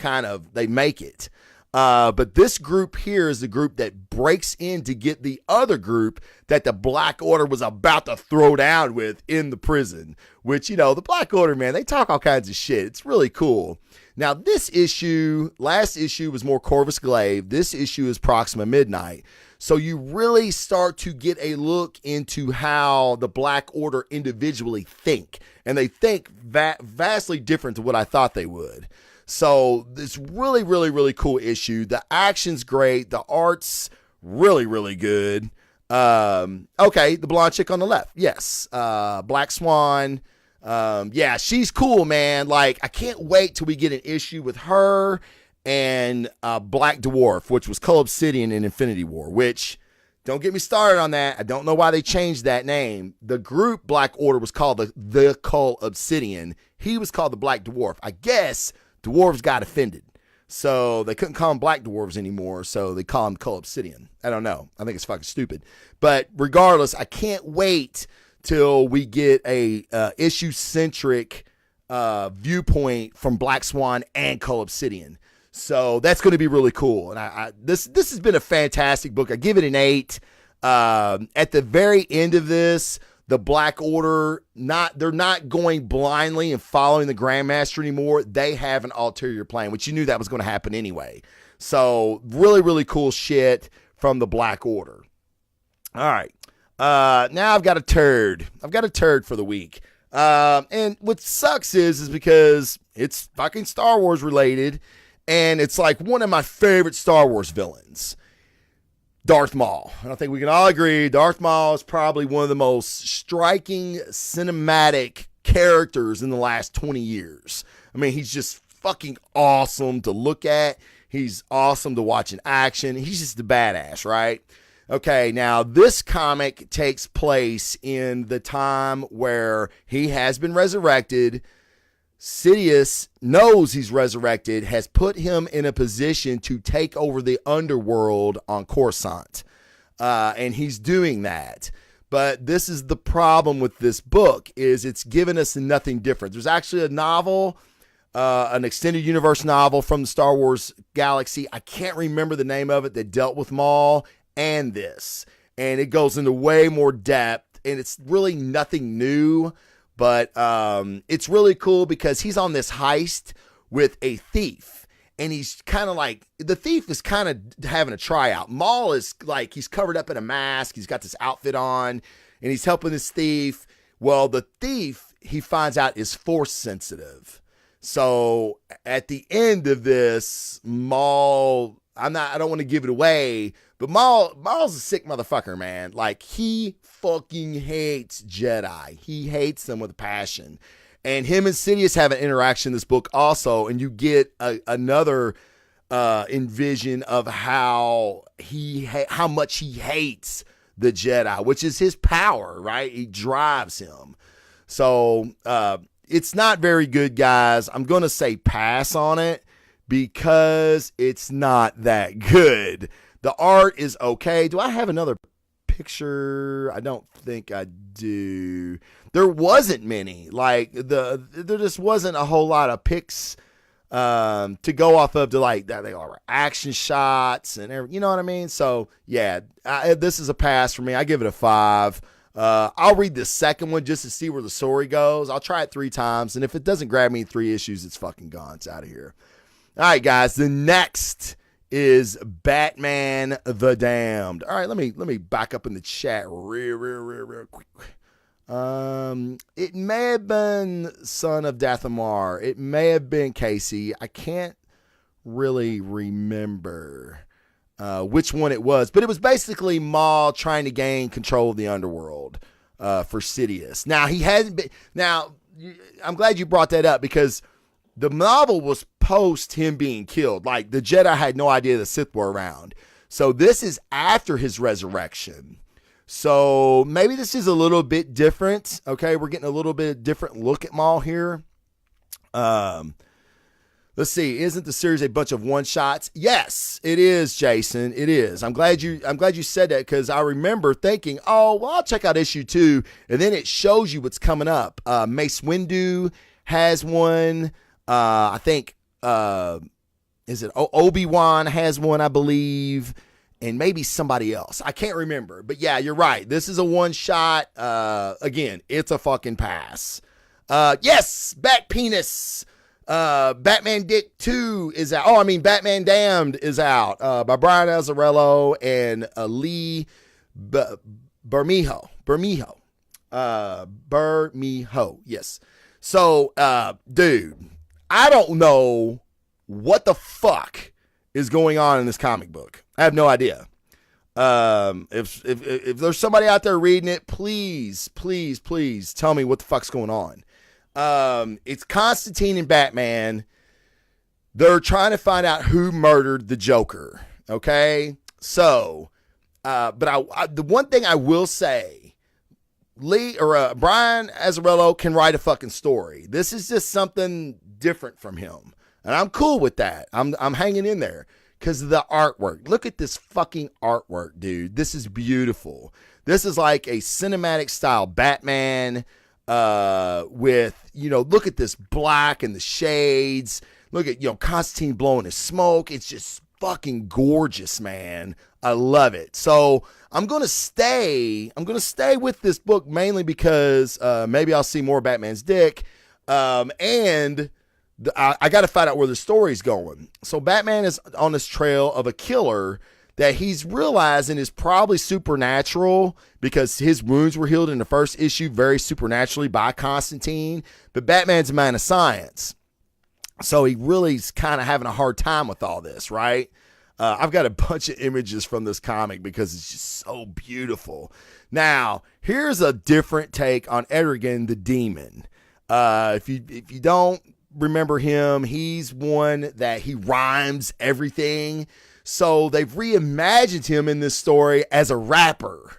they make it. But this group here is the group that breaks in to get the other group that the Black Order was about to throw down with in the prison, which, you know, the Black Order, man, they talk all kinds of shit. It's really cool. Now, this issue, last issue was more Corvus Glaive. This issue is Proxima Midnight. So you really start to get a look into how the Black Order individually think. And they think vastly different to what I thought they would. So this really, really, really cool issue. The action's great. The art's really, really good. Okay, the blonde chick on the left. Yes. Black Swan. Yeah, she's cool, man. Like, I can't wait till we get an issue with her and Black Dwarf, which was Cull Obsidian in Infinity War, which, don't get me started on that. I don't know why they changed that name. The group Black Order was called the Cull Obsidian. He was called the Black Dwarf. I guess dwarves got offended, so they couldn't call them Black Dwarves anymore, so they call them Cull Obsidian. I don't know. I think it's fucking stupid. But regardless, I can't wait till we get a issue-centric viewpoint from Black Swan and Cull Obsidian. So that's going to be really cool. And this has been a fantastic book. I give it an 8. At the very end of this, the Black Order, they're not going blindly and following the Grandmaster anymore. They have an ulterior plan, which you knew that was going to happen anyway. So really, really cool shit from the Black Order. All right. Now I've got a turd. I've got a turd for the week. And what sucks is because it's fucking Star Wars related, and it's like one of my favorite Star Wars villains, Darth Maul. And I think we can all agree Darth Maul is probably one of the most striking cinematic characters in the last 20 years. I mean, he's just fucking awesome to look at. He's awesome to watch in action. He's just a badass, right? Okay, now this comic takes place in the time where he has been resurrected. Sidious knows he's resurrected, has put him in a position to take over the underworld on Coruscant. And he's doing that. But this is the problem with this book, is it's given us nothing different. There's actually a novel, an extended universe novel from the Star Wars galaxy. I can't remember the name of it, that dealt with Maul and this. And it goes into way more depth, and it's really nothing new. But it's really cool because he's on this heist with a thief. And he's kind of like, the thief is kind of having a tryout. Maul is like, he's covered up in a mask. He's got this outfit on, and he's helping this thief. Well, the thief, he finds out, is force sensitive. So at the end of this, Maul, I don't want to give it away, but Maul's a sick motherfucker, man. Like, he fucking hates Jedi. He hates them with a passion. And him and Sidious have an interaction in this book also, and you get another envision of how much he hates the Jedi, which is his power, right? He drives him. So it's not very good, guys. I'm going to say pass on it because it's not that good. The art is okay. Do I have another picture? I don't think I do. There wasn't many. Like, there just wasn't a whole lot of pics to go off of, to like that. They are action shots and everything, you know what I mean? So yeah, this is a pass for me. I give it a 5. I'll read the second one just to see where the story goes. I'll try it 3 times, and if it doesn't grab me in 3 issues, it's fucking gone. It's out of here. All right, guys. The next is Batman the Damned. All right, let me back up in the chat real quick. It may have been Son of Dathomar. It may have been Casey. I can't really remember which one it was, but it was basically Maul trying to gain control of the underworld for Sidious. Now, he hasn't been. Now, I'm glad you brought that up, because the novel was post him being killed. Like, the Jedi had no idea the Sith were around. So this is after his resurrection. So maybe this is a little bit different. Okay, we're getting a little bit different look at Maul here. Let's see. Isn't the series a bunch of one shots? Yes, it is, Jason. It is. I'm glad you said that, because I remember thinking, oh, well, I'll check out issue 2, and then it shows you what's coming up. Mace Windu has one. I think is it Obi-Wan has one, I believe, and maybe somebody else. I can't remember. But yeah, you're right. This is a one shot. Again, it's a fucking pass. Yes, Bat Penis. Batman Dick 2 is out. Batman Damned is out by Brian Azzarello and Lee Bermejo. Yes. So, dude, I don't know what the fuck is going on in this comic book. I have no idea. If there's somebody out there reading it, please tell me what the fuck's going on. It's Constantine and Batman. They're trying to find out who murdered the Joker. Okay. So, but the one thing I will say, Brian Azzarello can write a fucking story. This is just something different from him, and I'm cool with that. I'm hanging in there because of the artwork. Look at this fucking artwork, dude. This is beautiful. This is like a cinematic style Batman with, look at this black and the shades. Look at, Constantine blowing his smoke. It's just fucking gorgeous, man. I love it. So I'm going to stay with this book mainly because maybe I'll see more Batman's dick. And I got to find out where the story's going. So Batman is on this trail of a killer that he's realizing is probably supernatural because his wounds were healed in the first issue very supernaturally by Constantine. But Batman's a man of science. So he really is kind of having a hard time with all this, right? I've got a bunch of images from this comic because it's just so beautiful. Now, here's a different take on Etrigan the Demon. If you don't remember him, he's one that he rhymes everything. So they've reimagined him in this story as a rapper.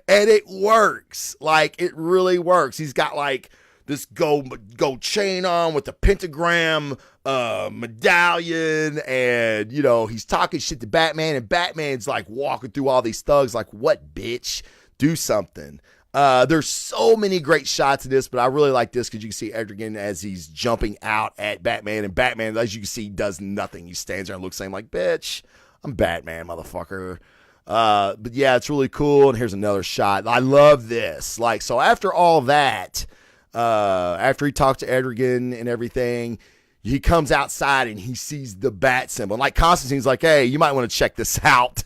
And it works. Like, it really works. He's got like this gold chain on with the pentagram medallion, and you know, he's talking shit to Batman, and Batman's like walking through all these thugs like, what, bitch? Do something. There's so many great shots of this, but I really like this because you can see Etrigan as he's jumping out at Batman, and Batman, as you can see, does nothing. He stands there and looks at him like, bitch, I'm Batman, motherfucker. But yeah, it's really cool. And here's another shot. I love this. Like, so after all that, after he talks to Etrigan and everything, he comes outside and he sees the bat symbol. Like, Constantine's like, hey, you might want to check this out.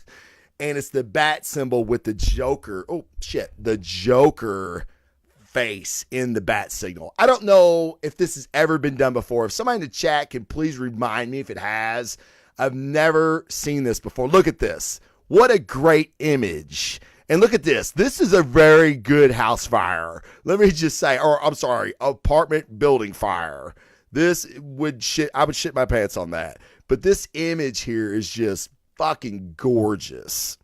And it's the bat symbol with the Joker. Oh, shit. The Joker face in the bat signal. I don't know if this has ever been done before. If somebody in the chat can please remind me if it has. I've never seen this before. Look at this. What a great image. And look at this. This is a very good house fire. Let me just say, or I'm sorry, apartment building fire. This would I would shit my pants on that. But this image here is just fucking gorgeous.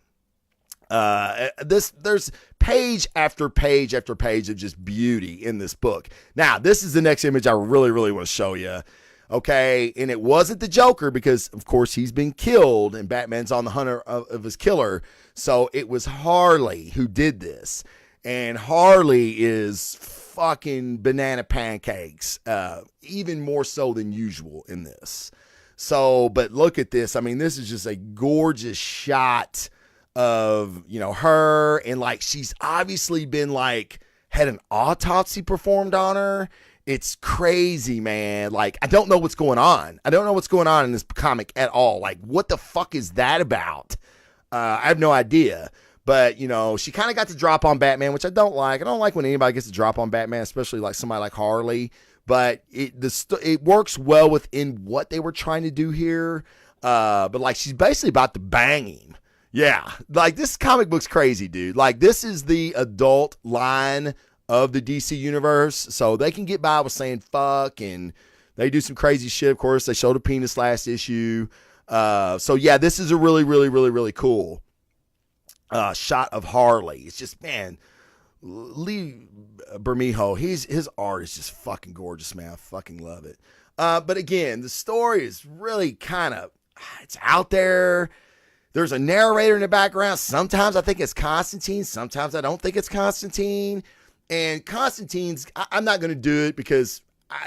There's page after page after page of just beauty in this book. Now, this is the next image I really, really want to show you. Okay, and it wasn't the Joker because, of course, he's been killed and Batman's on the hunt of his killer. So it was Harley who did this. And Harley is fucking banana pancakes, even more so than usual in this. So, but look at this. I mean, this is just a gorgeous shot of, you know, her, and like, she's obviously been like, had an autopsy performed on her. It's crazy, man. Like, I don't know what's going on. I don't know what's going on in this comic at all. Like, what the fuck is that about? I have no idea. But, you know, she kind of got to drop on Batman, which I don't like. I don't like when anybody gets to drop on Batman, especially like somebody like Harley. But it works well within what they were trying to do here. But like, she's basically about to bang him. Yeah, like, this comic book's crazy, dude. Like, this is the adult line of the DC universe, so they can get by with saying fuck, and they do some crazy shit. Of course, they showed a penis last issue. So yeah, this is a really, really, really, really cool shot of Harley. It's just, man, Lee Bermejo, his art is just fucking gorgeous, man. I fucking love it. But again, the story is really kind of, it's out there. There's a narrator in the background. Sometimes I think it's Constantine. Sometimes I don't think it's Constantine. And Constantine's, I'm not going to do it because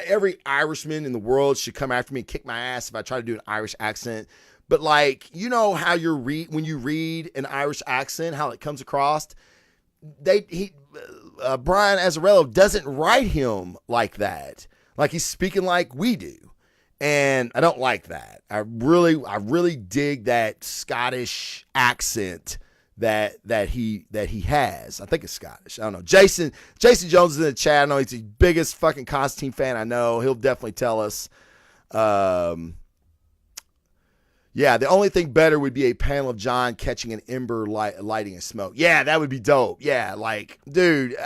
every Irishman in the world should come after me and kick my ass if I try to do an Irish accent. But like, you know how when you read an Irish accent, how it comes across. Brian Azzarello doesn't write him like that. Like, he's speaking like we do. And I don't like that. I really dig that Scottish accent that he has. I think it's Scottish. I don't know. Jason Jones is in the chat. I know he's the biggest fucking Constantine fan I know. He'll definitely tell us. Yeah, the only thing better would be a panel of John catching an ember lighting a smoke. Yeah, that would be dope. Yeah, like, dude,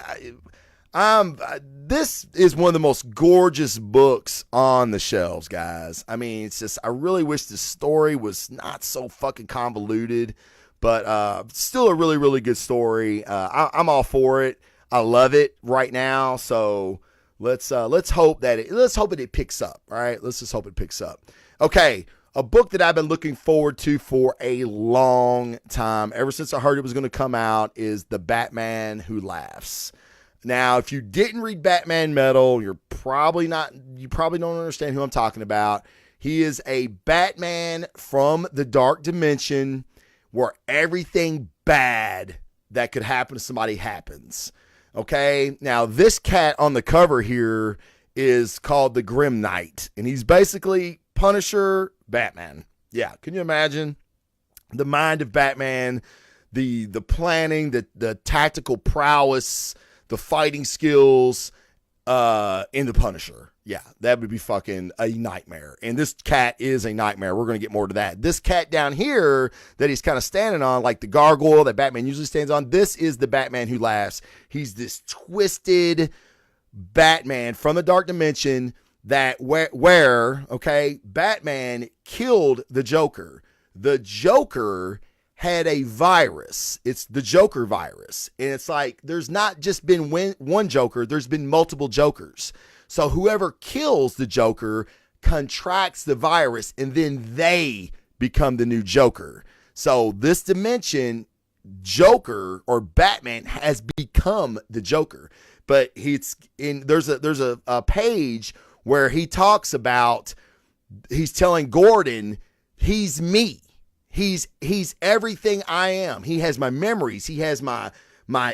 this is one of the most gorgeous books on the shelves, guys. I mean, it's just, I really wish the story was not so fucking convoluted, but still a really, really good story. I'm all for it. I love it right now. So let's hope that it picks up. All right, let's just hope it picks up. Okay, a book that I've been looking forward to for a long time, ever since I heard it was going to come out, is The Batman Who Laughs. Now, if you didn't read Batman Metal, you probably don't understand who I'm talking about. He is a Batman from the dark dimension where everything bad that could happen to somebody happens. Okay? Now, this cat on the cover here is called the Grim Knight, and he's basically Punisher Batman. Yeah, can you imagine? The mind of Batman, the planning, the tactical prowess, the fighting skills in the Punisher. Yeah, that would be fucking a nightmare. And this cat is a nightmare. We're going to get more to that. This cat down here that he's kind of standing on, like the gargoyle that Batman usually stands on, this is the Batman Who Laughs. He's this twisted Batman from the dark dimension that where Batman killed the Joker. The Joker had a virus. It's the Joker virus. And it's like, there's not just been one Joker, there's been multiple Jokers. So whoever kills the Joker contracts the virus, and then they become the new Joker. So this dimension, Joker or Batman has become the Joker. But there's a page where he talks about, he's telling Gordon, he's me. He's everything I am. He has my memories. He has my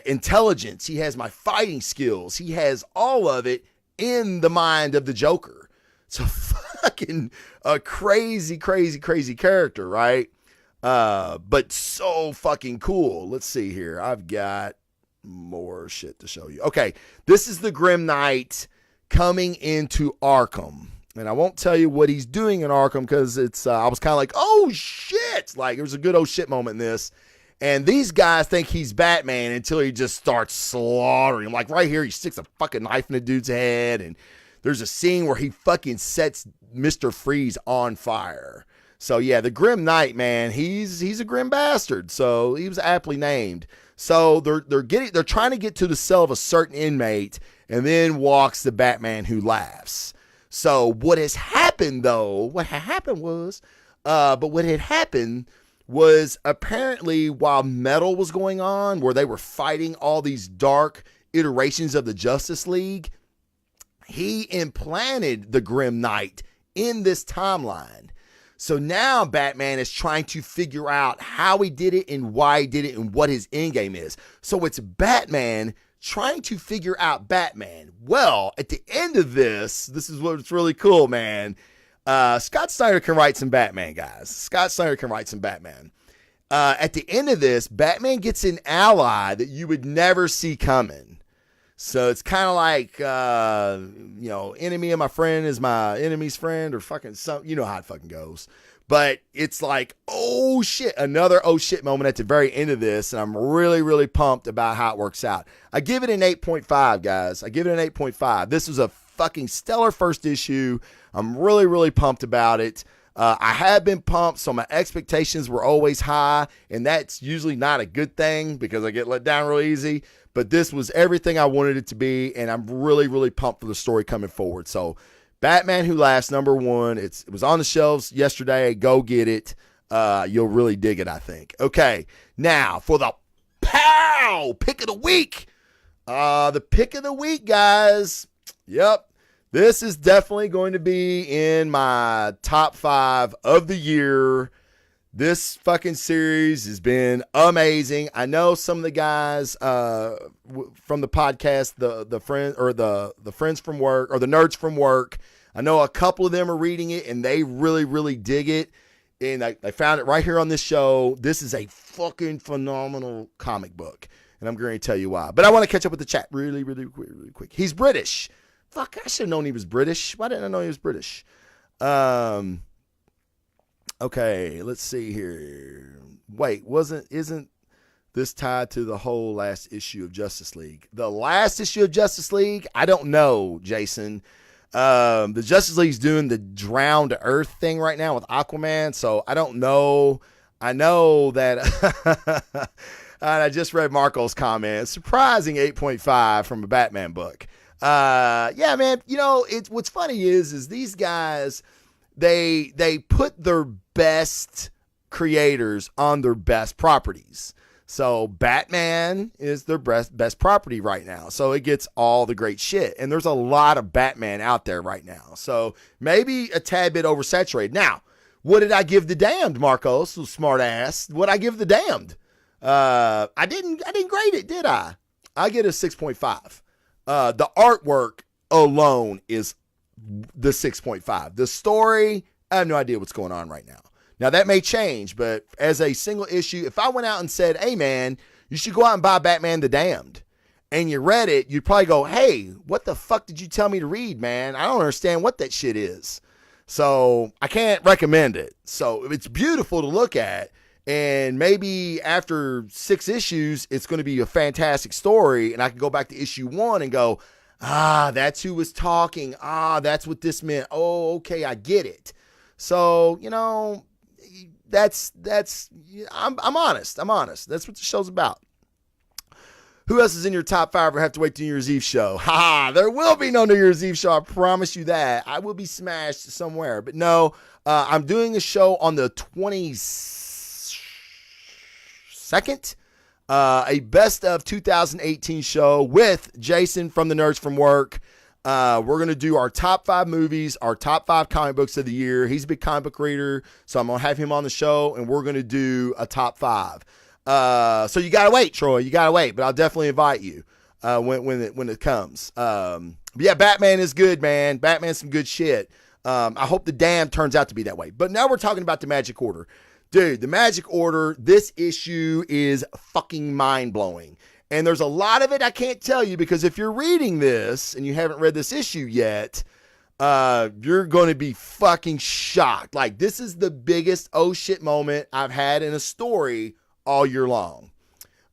intelligence. He has my fighting skills. He has all of it in the mind of the Joker. So fucking a crazy, crazy, crazy character, right? But so fucking cool. Let's see here. I've got more shit to show you. Okay, this is the Grim Knight coming into Arkham. And I won't tell you what he's doing in Arkham because it's, I was kind of like, oh shit. Like, there was a good oh shit moment in this. And these guys think he's Batman until he just starts slaughtering him. Like right here, he sticks a fucking knife in the dude's head. And there's a scene where he fucking sets Mr. Freeze on fire. So yeah, the Grim Knight, man, he's a grim bastard. So he was aptly named. So they're trying to get to the cell of a certain inmate, and then walks the Batman who laughs. So what has happened though, what had happened was apparently while Metal was going on, where they were fighting all these dark iterations of the Justice League, he implanted the Grim Knight in this timeline. So now Batman is trying to figure out how he did it and why he did it and what his endgame is. So it's Batman trying to figure out Batman. Well, at the end of this is what's really cool, man. Scott Snyder can write some Batman, guys. Scott Snyder can write some Batman. At the end of this, Batman gets an ally that you would never see coming. So it's kind of like, enemy of my friend is my enemy's friend, or fucking something. You know how it fucking goes. But it's like, oh shit, another oh shit moment at the very end of this. And I'm really, really pumped about how it works out. I give it an 8.5, guys. I give it an 8.5. This was a fucking stellar first issue. I'm really, really pumped about it. I have been pumped, so my expectations were always high. And that's usually not a good thing because I get let down real easy. But this was everything I wanted it to be. And I'm really, really pumped for the story coming forward. So Batman Who Laughs, #1. It was on the shelves yesterday. Go get it. You'll really dig it, I think. Okay, now for the pick of the week. The pick of the week, guys. Yep, this is definitely going to be in my top 5 of the year. This fucking series has been amazing. I know some of the guys from the podcast, the friends from work, or the nerds from work. I know a couple of them are reading it and they really, really dig it. And they found it right here on this show. This is a fucking phenomenal comic book. And I'm going to tell you why. But I want to catch up with the chat really, really quick. He's British. Fuck, I should have known he was British. Why didn't I know he was British? Okay, let's see here. Wait, isn't this tied to the whole last issue of Justice League? The last issue of Justice League? I don't know, Jason. The Justice League's doing the Drowned to Earth thing right now with Aquaman, so I don't know. I know that I just read Marco's comment. Surprising 8.5 from a Batman book. Yeah, man, what's funny is these guys, they put their best creators on their best properties. So Batman is their best property right now. So it gets all the great shit. And there's a lot of Batman out there right now. So maybe a tad bit oversaturated. Now, what did I give The Damned, Marcos? So smart ass. What I give The Damned? I didn't grade it, did I? I get a 6.5. The artwork alone is the 6.5. The story, I have no idea what's going on right now. Now, that may change, but as a single issue, if I went out and said, hey, man, you should go out and buy Batman the Damned, and you read it, you'd probably go, hey, what the fuck did you tell me to read, man? I don't understand what that shit is. So I can't recommend it. So it's beautiful to look at, and maybe after 6 issues, it's going to be a fantastic story, and I can go back to issue 1 and go, that's who was talking. That's what this meant. Oh, okay, I get it. So, I'm honest. I'm honest. That's what the show's about. Who else is in your top 5 or have to wait to New Year's Eve show? Ha! There will be no New Year's Eve show. I promise you that. I will be smashed somewhere. But no, I'm doing a show on the 22nd. A best of 2018 show with Jason from the Nerds from Work. We're going to do our top 5 movies, our top 5 comic books of the year. He's a big comic book reader, so I'm going to have him on the show, and we're going to do a top 5. So you gotta wait, Troy. You gotta wait, but I'll definitely invite you when it comes. But yeah, Batman is good, man. Batman's some good shit. I hope the Dam turns out to be that way. But now we're talking about the Magic Order, dude. The Magic Order. This issue is fucking mind blowing, and there's a lot of it I can't tell you because if you're reading this and you haven't read this issue yet, you're going to be fucking shocked. Like, this is the biggest oh shit moment I've had in a story all year long.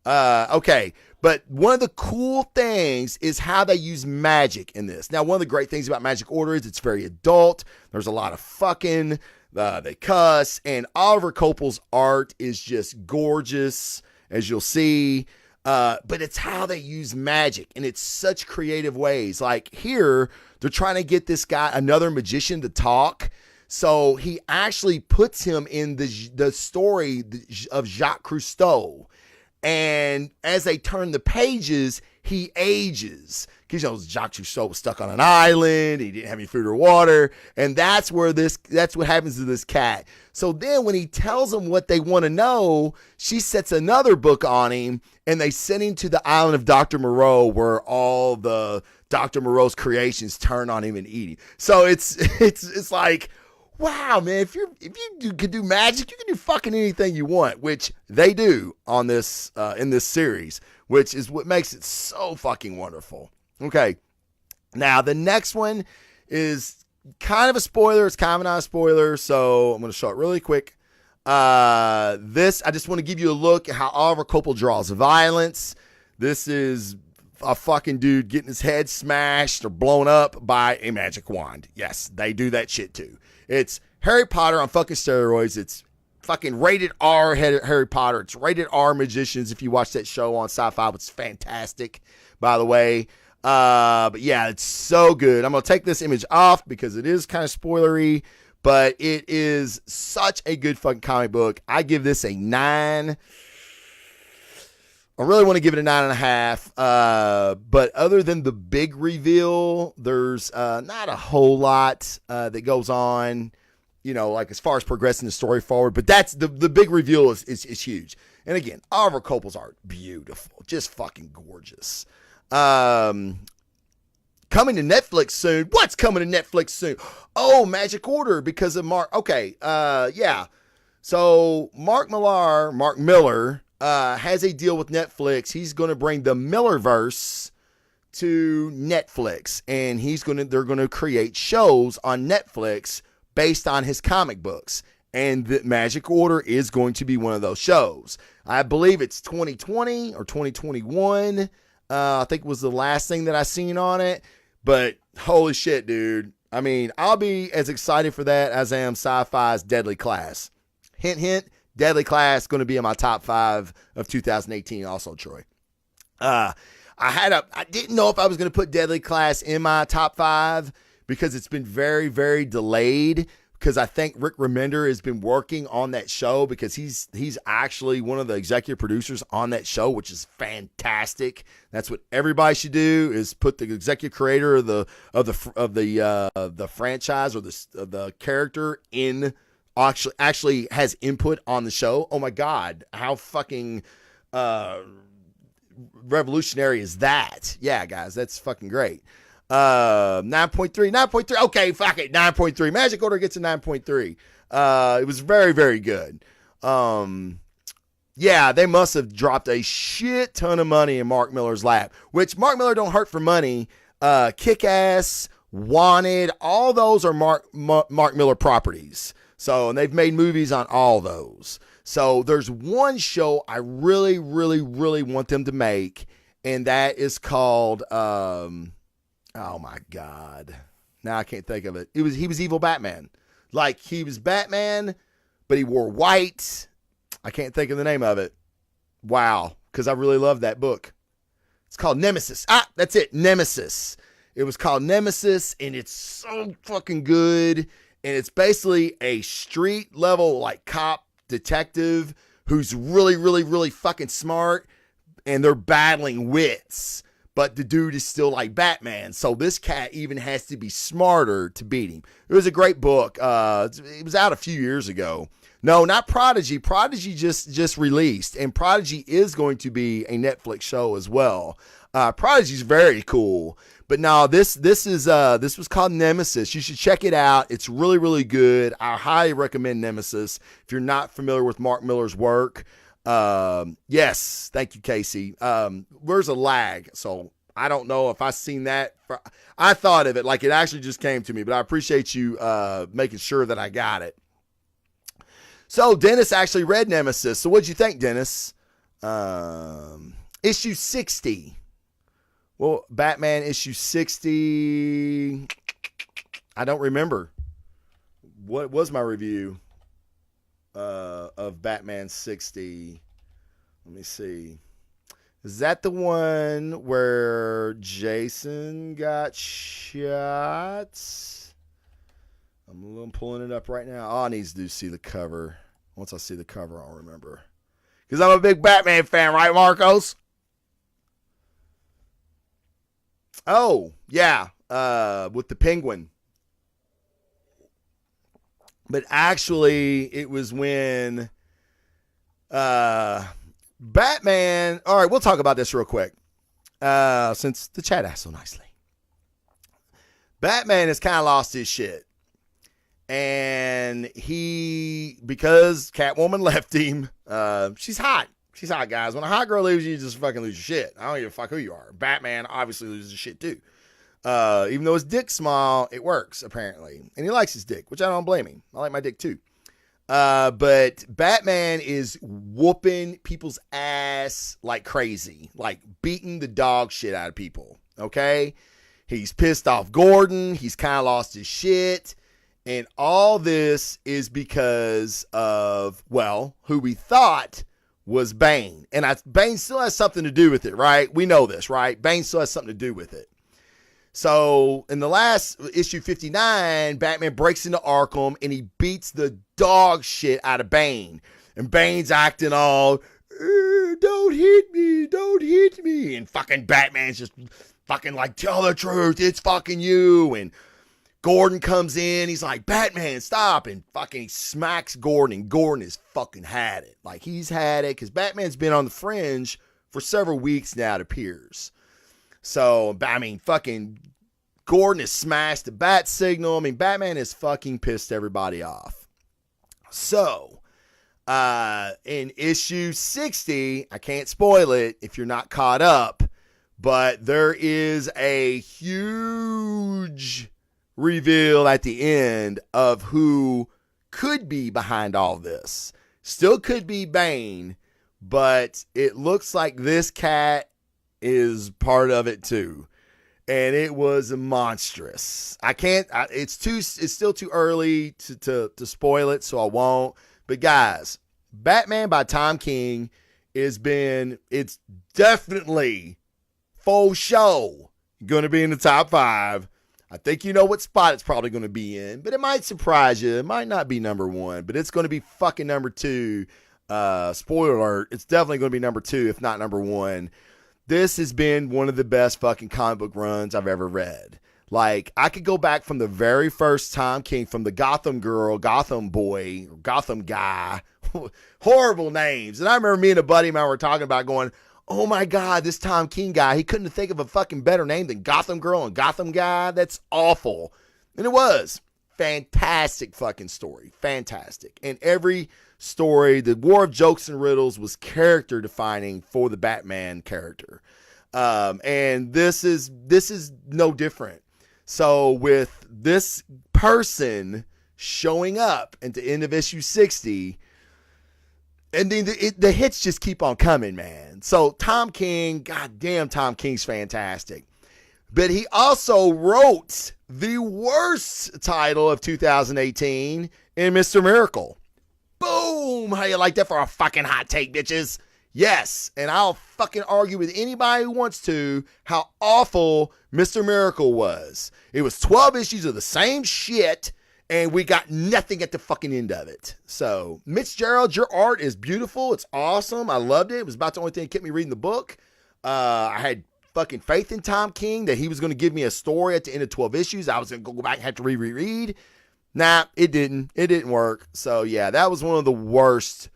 Okay, but one of the cool things is how they use magic in this. Now, one of the great things about Magic Order is it's very adult. There's a lot of fucking, they cuss, and Oliver Coppel's art is just gorgeous, as you'll see. But it's how they use magic, and it's such creative ways. Like here, they're trying to get this guy, another magician, to talk. So he actually puts him in the story of Jacques Cousteau. And as they turn the pages, he ages. Because, Jacques Cousteau was stuck on an island. He didn't have any food or water. And that's what happens to this cat. So then when he tells them what they want to know, she sets another book on him. And they send him to the island of Dr. Moreau, where all the Dr. Moreau's creations turn on him and eat him. So it's like, wow, man, if you can do magic, you can do fucking anything you want, which they do on this in this series, which is what makes it so fucking wonderful. Okay, now the next one is kind of a spoiler. It's kind of not a spoiler, so I'm going to show it really quick. I just want to give you a look at how Oliver Coppel draws violence. This is a fucking dude getting his head smashed or blown up by a magic wand. Yes, they do that shit too. It's Harry Potter on fucking steroids. It's fucking rated R Harry Potter. It's rated R Magicians. If you watch that show on Sci-Fi, it's fantastic, by the way. But yeah, it's so good. I'm going to take this image off because it is kind of spoilery, but it is such a good fucking comic book. I give this a 9. I really want to give it a 9.5. But other than the big reveal, there's not a whole lot that goes on, like as far as progressing the story forward. But that's the big reveal is huge. And again, Oliver Coppel's art, beautiful, just fucking gorgeous. Coming to Netflix soon. What's coming to Netflix soon? Oh, Magic Order because of Mark. Okay, yeah. So Mark Miller. Has a deal with Netflix. He's going to bring the Millerverse to Netflix, and they're going to create shows on Netflix based on his comic books. And the Magic Order is going to be one of those shows. I believe it's 2020 or 2021. I think it was the last thing that I seen on it. But holy shit, dude. I mean, I'll be as excited for that as I am Sci-Fi's Deadly Class. Hint, hint. Deadly Class going to be in my top 5 of 2018 also, Troy. I didn't know if I was going to put Deadly Class in my top 5 because it's been very, very delayed because I think Rick Remender has been working on that show because he's actually one of the executive producers on that show, which is fantastic. That's what everybody should do is put the executive creator of the franchise or the character in actually has input on the show. Oh my God, how fucking revolutionary is that? Yeah, guys, that's fucking great. 9.3. Okay, fuck it. 9.3. Magic Order gets a 9.3. It was very, very good. Yeah, they must have dropped a shit ton of money in Mark Miller's lap, which Mark Miller don't hurt for money. Kick-Ass, Wanted, all those are Mark Miller properties. So, and they've made movies on all those. So there's one show I really, really, really want them to make, and that is called, oh my God. Now I can't think of it. He was evil Batman. Like, he was Batman, but he wore white. I can't think of the name of it. Wow, because I really love that book. It's called Nemesis. That's it, Nemesis. It was called Nemesis, and it's so fucking good. And it's basically a street level like cop detective who's really, really, really fucking smart, and they're battling wits. But the dude is still like Batman, so this cat even has to be smarter to beat him. It was a great book. It was out a few years ago. No, not Prodigy. Prodigy just released, and Prodigy is going to be a Netflix show as well. Prodigy's very cool, but no, this was called Nemesis. You should check it out. It's really, really good. I highly recommend Nemesis if you're not familiar with Mark Millar's work. Yes, thank you, Casey. There's a lag, so I don't know if I seen that. I thought of it like it actually just came to me, but I appreciate you making sure that I got it. So Dennis actually read Nemesis. So what'd you think, Dennis? Issue 60. Well, Batman issue 60. I don't remember. What was my review of Batman 60? Let me see. Is that the one where Jason got shot? I'm pulling it up right now. Oh, I need to see the cover. Once I see the cover, I'll remember. Because I'm a big Batman fan, right, Marcos? Oh, yeah. With the Penguin. But actually, it was when Batman... All right, we'll talk about this real quick. Since the chat asked so nicely. Batman has kind of lost his shit. And because Catwoman left him, she's hot. She's hot, guys. When a hot girl leaves you, you just fucking lose your shit. I don't give a fuck who you are. Batman obviously loses his shit too. Even though his dick's small, it works, apparently. And he likes his dick, which I don't blame him. I like my dick too. But Batman is whooping people's ass like crazy. Like beating the dog shit out of people. Okay? He's pissed off Gordon. He's kind of lost his shit. And all this is because of, well, who we thought was Bane. And Bane still has something to do with it, right? We know this, right? Bane still has something to do with it. So in the last issue 59, Batman breaks into Arkham and he beats the dog shit out of Bane. And Bane's acting all, don't hit me, don't hit me. And fucking Batman's just fucking like, tell the truth, it's fucking you. And Gordon comes in, he's like, Batman, stop, and fucking smacks Gordon, and Gordon has fucking had it. Like, he's had it, because Batman's been on the fringe for several weeks now, it appears. So, I mean, fucking Gordon has smashed the bat signal. I mean, Batman has fucking pissed everybody off. So, in issue 60, I can't spoil it if you're not caught up, but there is a huge reveal at the end of who could be behind all this. Still could be Bane, but it looks like this cat is part of it too. And it was monstrous. It's still too early to spoil it, so I won't. But guys, Batman by Tom King it's definitely faux show going to be in the top 5. I think you know what spot it's probably going to be in, but it might surprise you. It might not be number 1, but it's going to be fucking number 2. Spoiler alert, it's definitely going to be number 2, if not number 1. This has been one of the best fucking comic book runs I've ever read. Like, I could go back from the very first Tom King, from the Gotham Girl, Gotham Boy, Gotham Guy. Horrible names. And I remember me and a buddy of mine were talking about going, oh my God, this Tom King guy, he couldn't think of a fucking better name than Gotham Girl and Gotham Guy. That's awful. And it was. Fantastic fucking story. Fantastic. And every story, the War of Jokes and Riddles was character defining for the Batman character. And this is no different. So with this person showing up at the end of issue 60, and then the hits just keep on coming, man. So Tom King, goddamn, Tom King's fantastic. But he also wrote the worst title of 2018 in Mr. Miracle. Boom! Boom, how you like that for a fucking hot take, bitches? Yes, and I'll fucking argue with anybody who wants to how awful Mr. Miracle was. It was 12 issues of the same shit, and we got nothing at the fucking end of it. So, Mitch Gerald, your art is beautiful. It's awesome. I loved it. It was about the only thing that kept me reading the book. I had fucking faith in Tom King that he was going to give me a story at the end of 12 issues. I was going to go back and have to reread. Nah, it didn't. It didn't work. So, yeah, that was one of the worst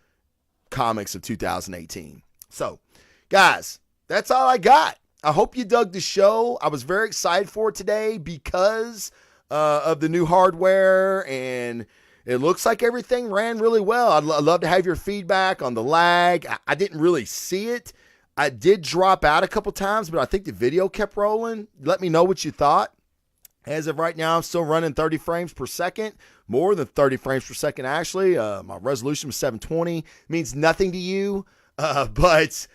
comics of 2018. So, guys, that's all I got. I hope you dug the show. I was very excited for it today because of the new hardware, and it looks like everything ran really well. I'd love to have your feedback on the lag. I didn't really see it. I did drop out a couple times, but I think the video kept rolling. Let me know what you thought. As of right now, I'm still running 30 frames per second, more than 30 frames per second, actually. My resolution was 720. It means nothing to you, but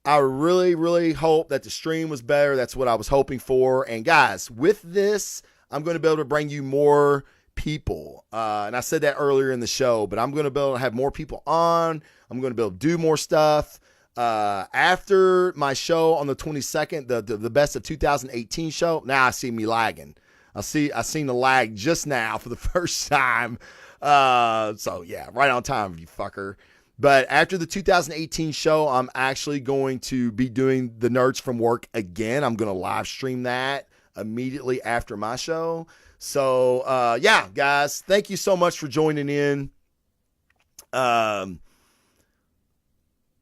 I really, really hope that the stream was better. That's what I was hoping for. And guys, with this, I'm going to be able to bring you more people. And I said that earlier in the show, but I'm going to be able to have more people on. I'm going to be able to do more stuff. After my show on the 22nd, the best of 2018 show, now I see me lagging. I seen the lag just now for the first time. So yeah, right on time, you fucker. But after the 2018 show, I'm actually going to be doing the Nerds from Work again. I'm going to live stream that immediately after my show. So yeah, guys, thank you so much for joining in.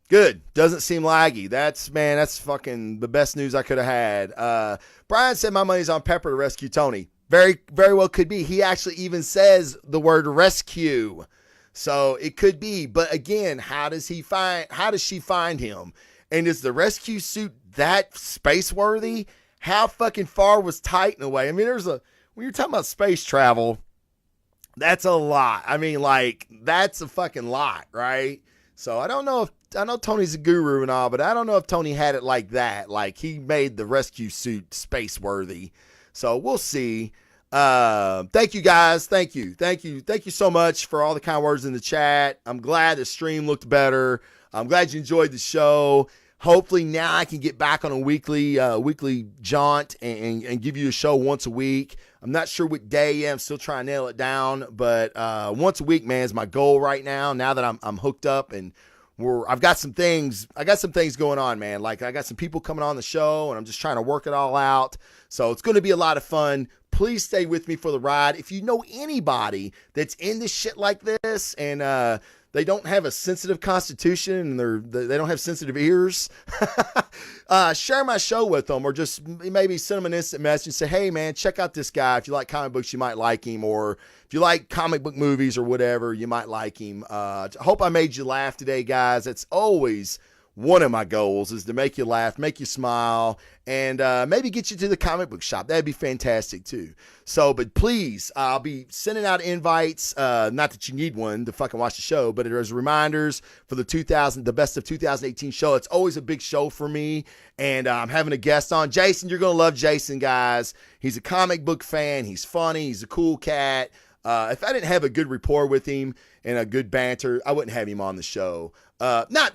Good. Doesn't seem laggy. That's fucking the best news I could have had. Brian said my money's on Pepper to rescue Tony. Very, very well could be. He actually even says the word rescue. So it could be. But again, how does she find him? And is the rescue suit that space worthy? How fucking far was Titan away? I mean, when you're talking about space travel, that's a lot. I mean, like, that's a fucking lot, right? So I know Tony's a guru and all, but I don't know if Tony had it like that. Like, he made the rescue suit space worthy. So we'll see. Thank you guys. Thank you so much for all the kind words in the chat. I'm glad the stream looked better. I'm glad you enjoyed the show. Hopefully now I can get back on a weekly jaunt and give you a show once a week. I'm not sure what day yet. I'm still trying to nail it down, but once a week, man, is my goal right now. Now that I'm hooked up and I've got some things going on, man. Like, I got some people coming on the show and I'm just trying to work it all out. So it's going to be a lot of fun. Please stay with me for the ride. If you know anybody that's into shit like this and they don't have a sensitive constitution and they don't have sensitive ears, share my show with them, or just maybe send them an instant message and say, hey man, check out this guy. If you like comic books, you might like him. Or if you like comic book movies or whatever, you might like him. I hope I made you laugh today, guys. It's always one of my goals, is to make you laugh, make you smile, and maybe get you to the comic book shop. That'd be fantastic too. So, but please, I'll be sending out invites. Not that you need one to fucking watch the show, but there's reminders for the best of 2018 show. It's always a big show for me, and I'm having a guest on. Jason, you're gonna love Jason, guys. He's a comic book fan. He's funny. He's a cool cat. If I didn't have a good rapport with him and a good banter, I wouldn't have him on the show. Not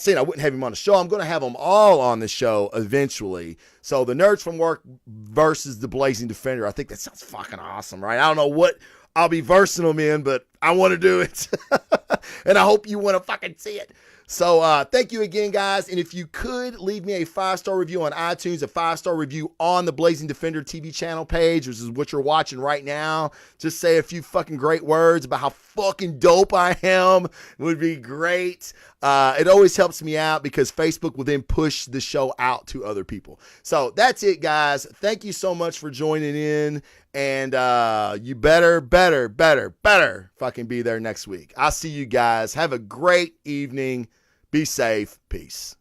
saying I wouldn't have him on the show. I'm going to have them all on the show eventually. So the Nerds from Work versus the Blazing Defender. I think that sounds fucking awesome, right? I don't know what I'll be versing them in, but I want to do it. And I hope you want to fucking see it. So thank you again, guys. And if you could leave me a 5-star review on iTunes, a 5-star review on the Blazing Defender TV channel page, which is what you're watching right now. Just say a few fucking great words about how fucking dope I am. It would be great. It always helps me out because Facebook will then push the show out to other people. So that's it, guys. Thank you so much for joining in. And you better fucking be there next week. I'll see you guys. Have a great evening. Be safe. Peace.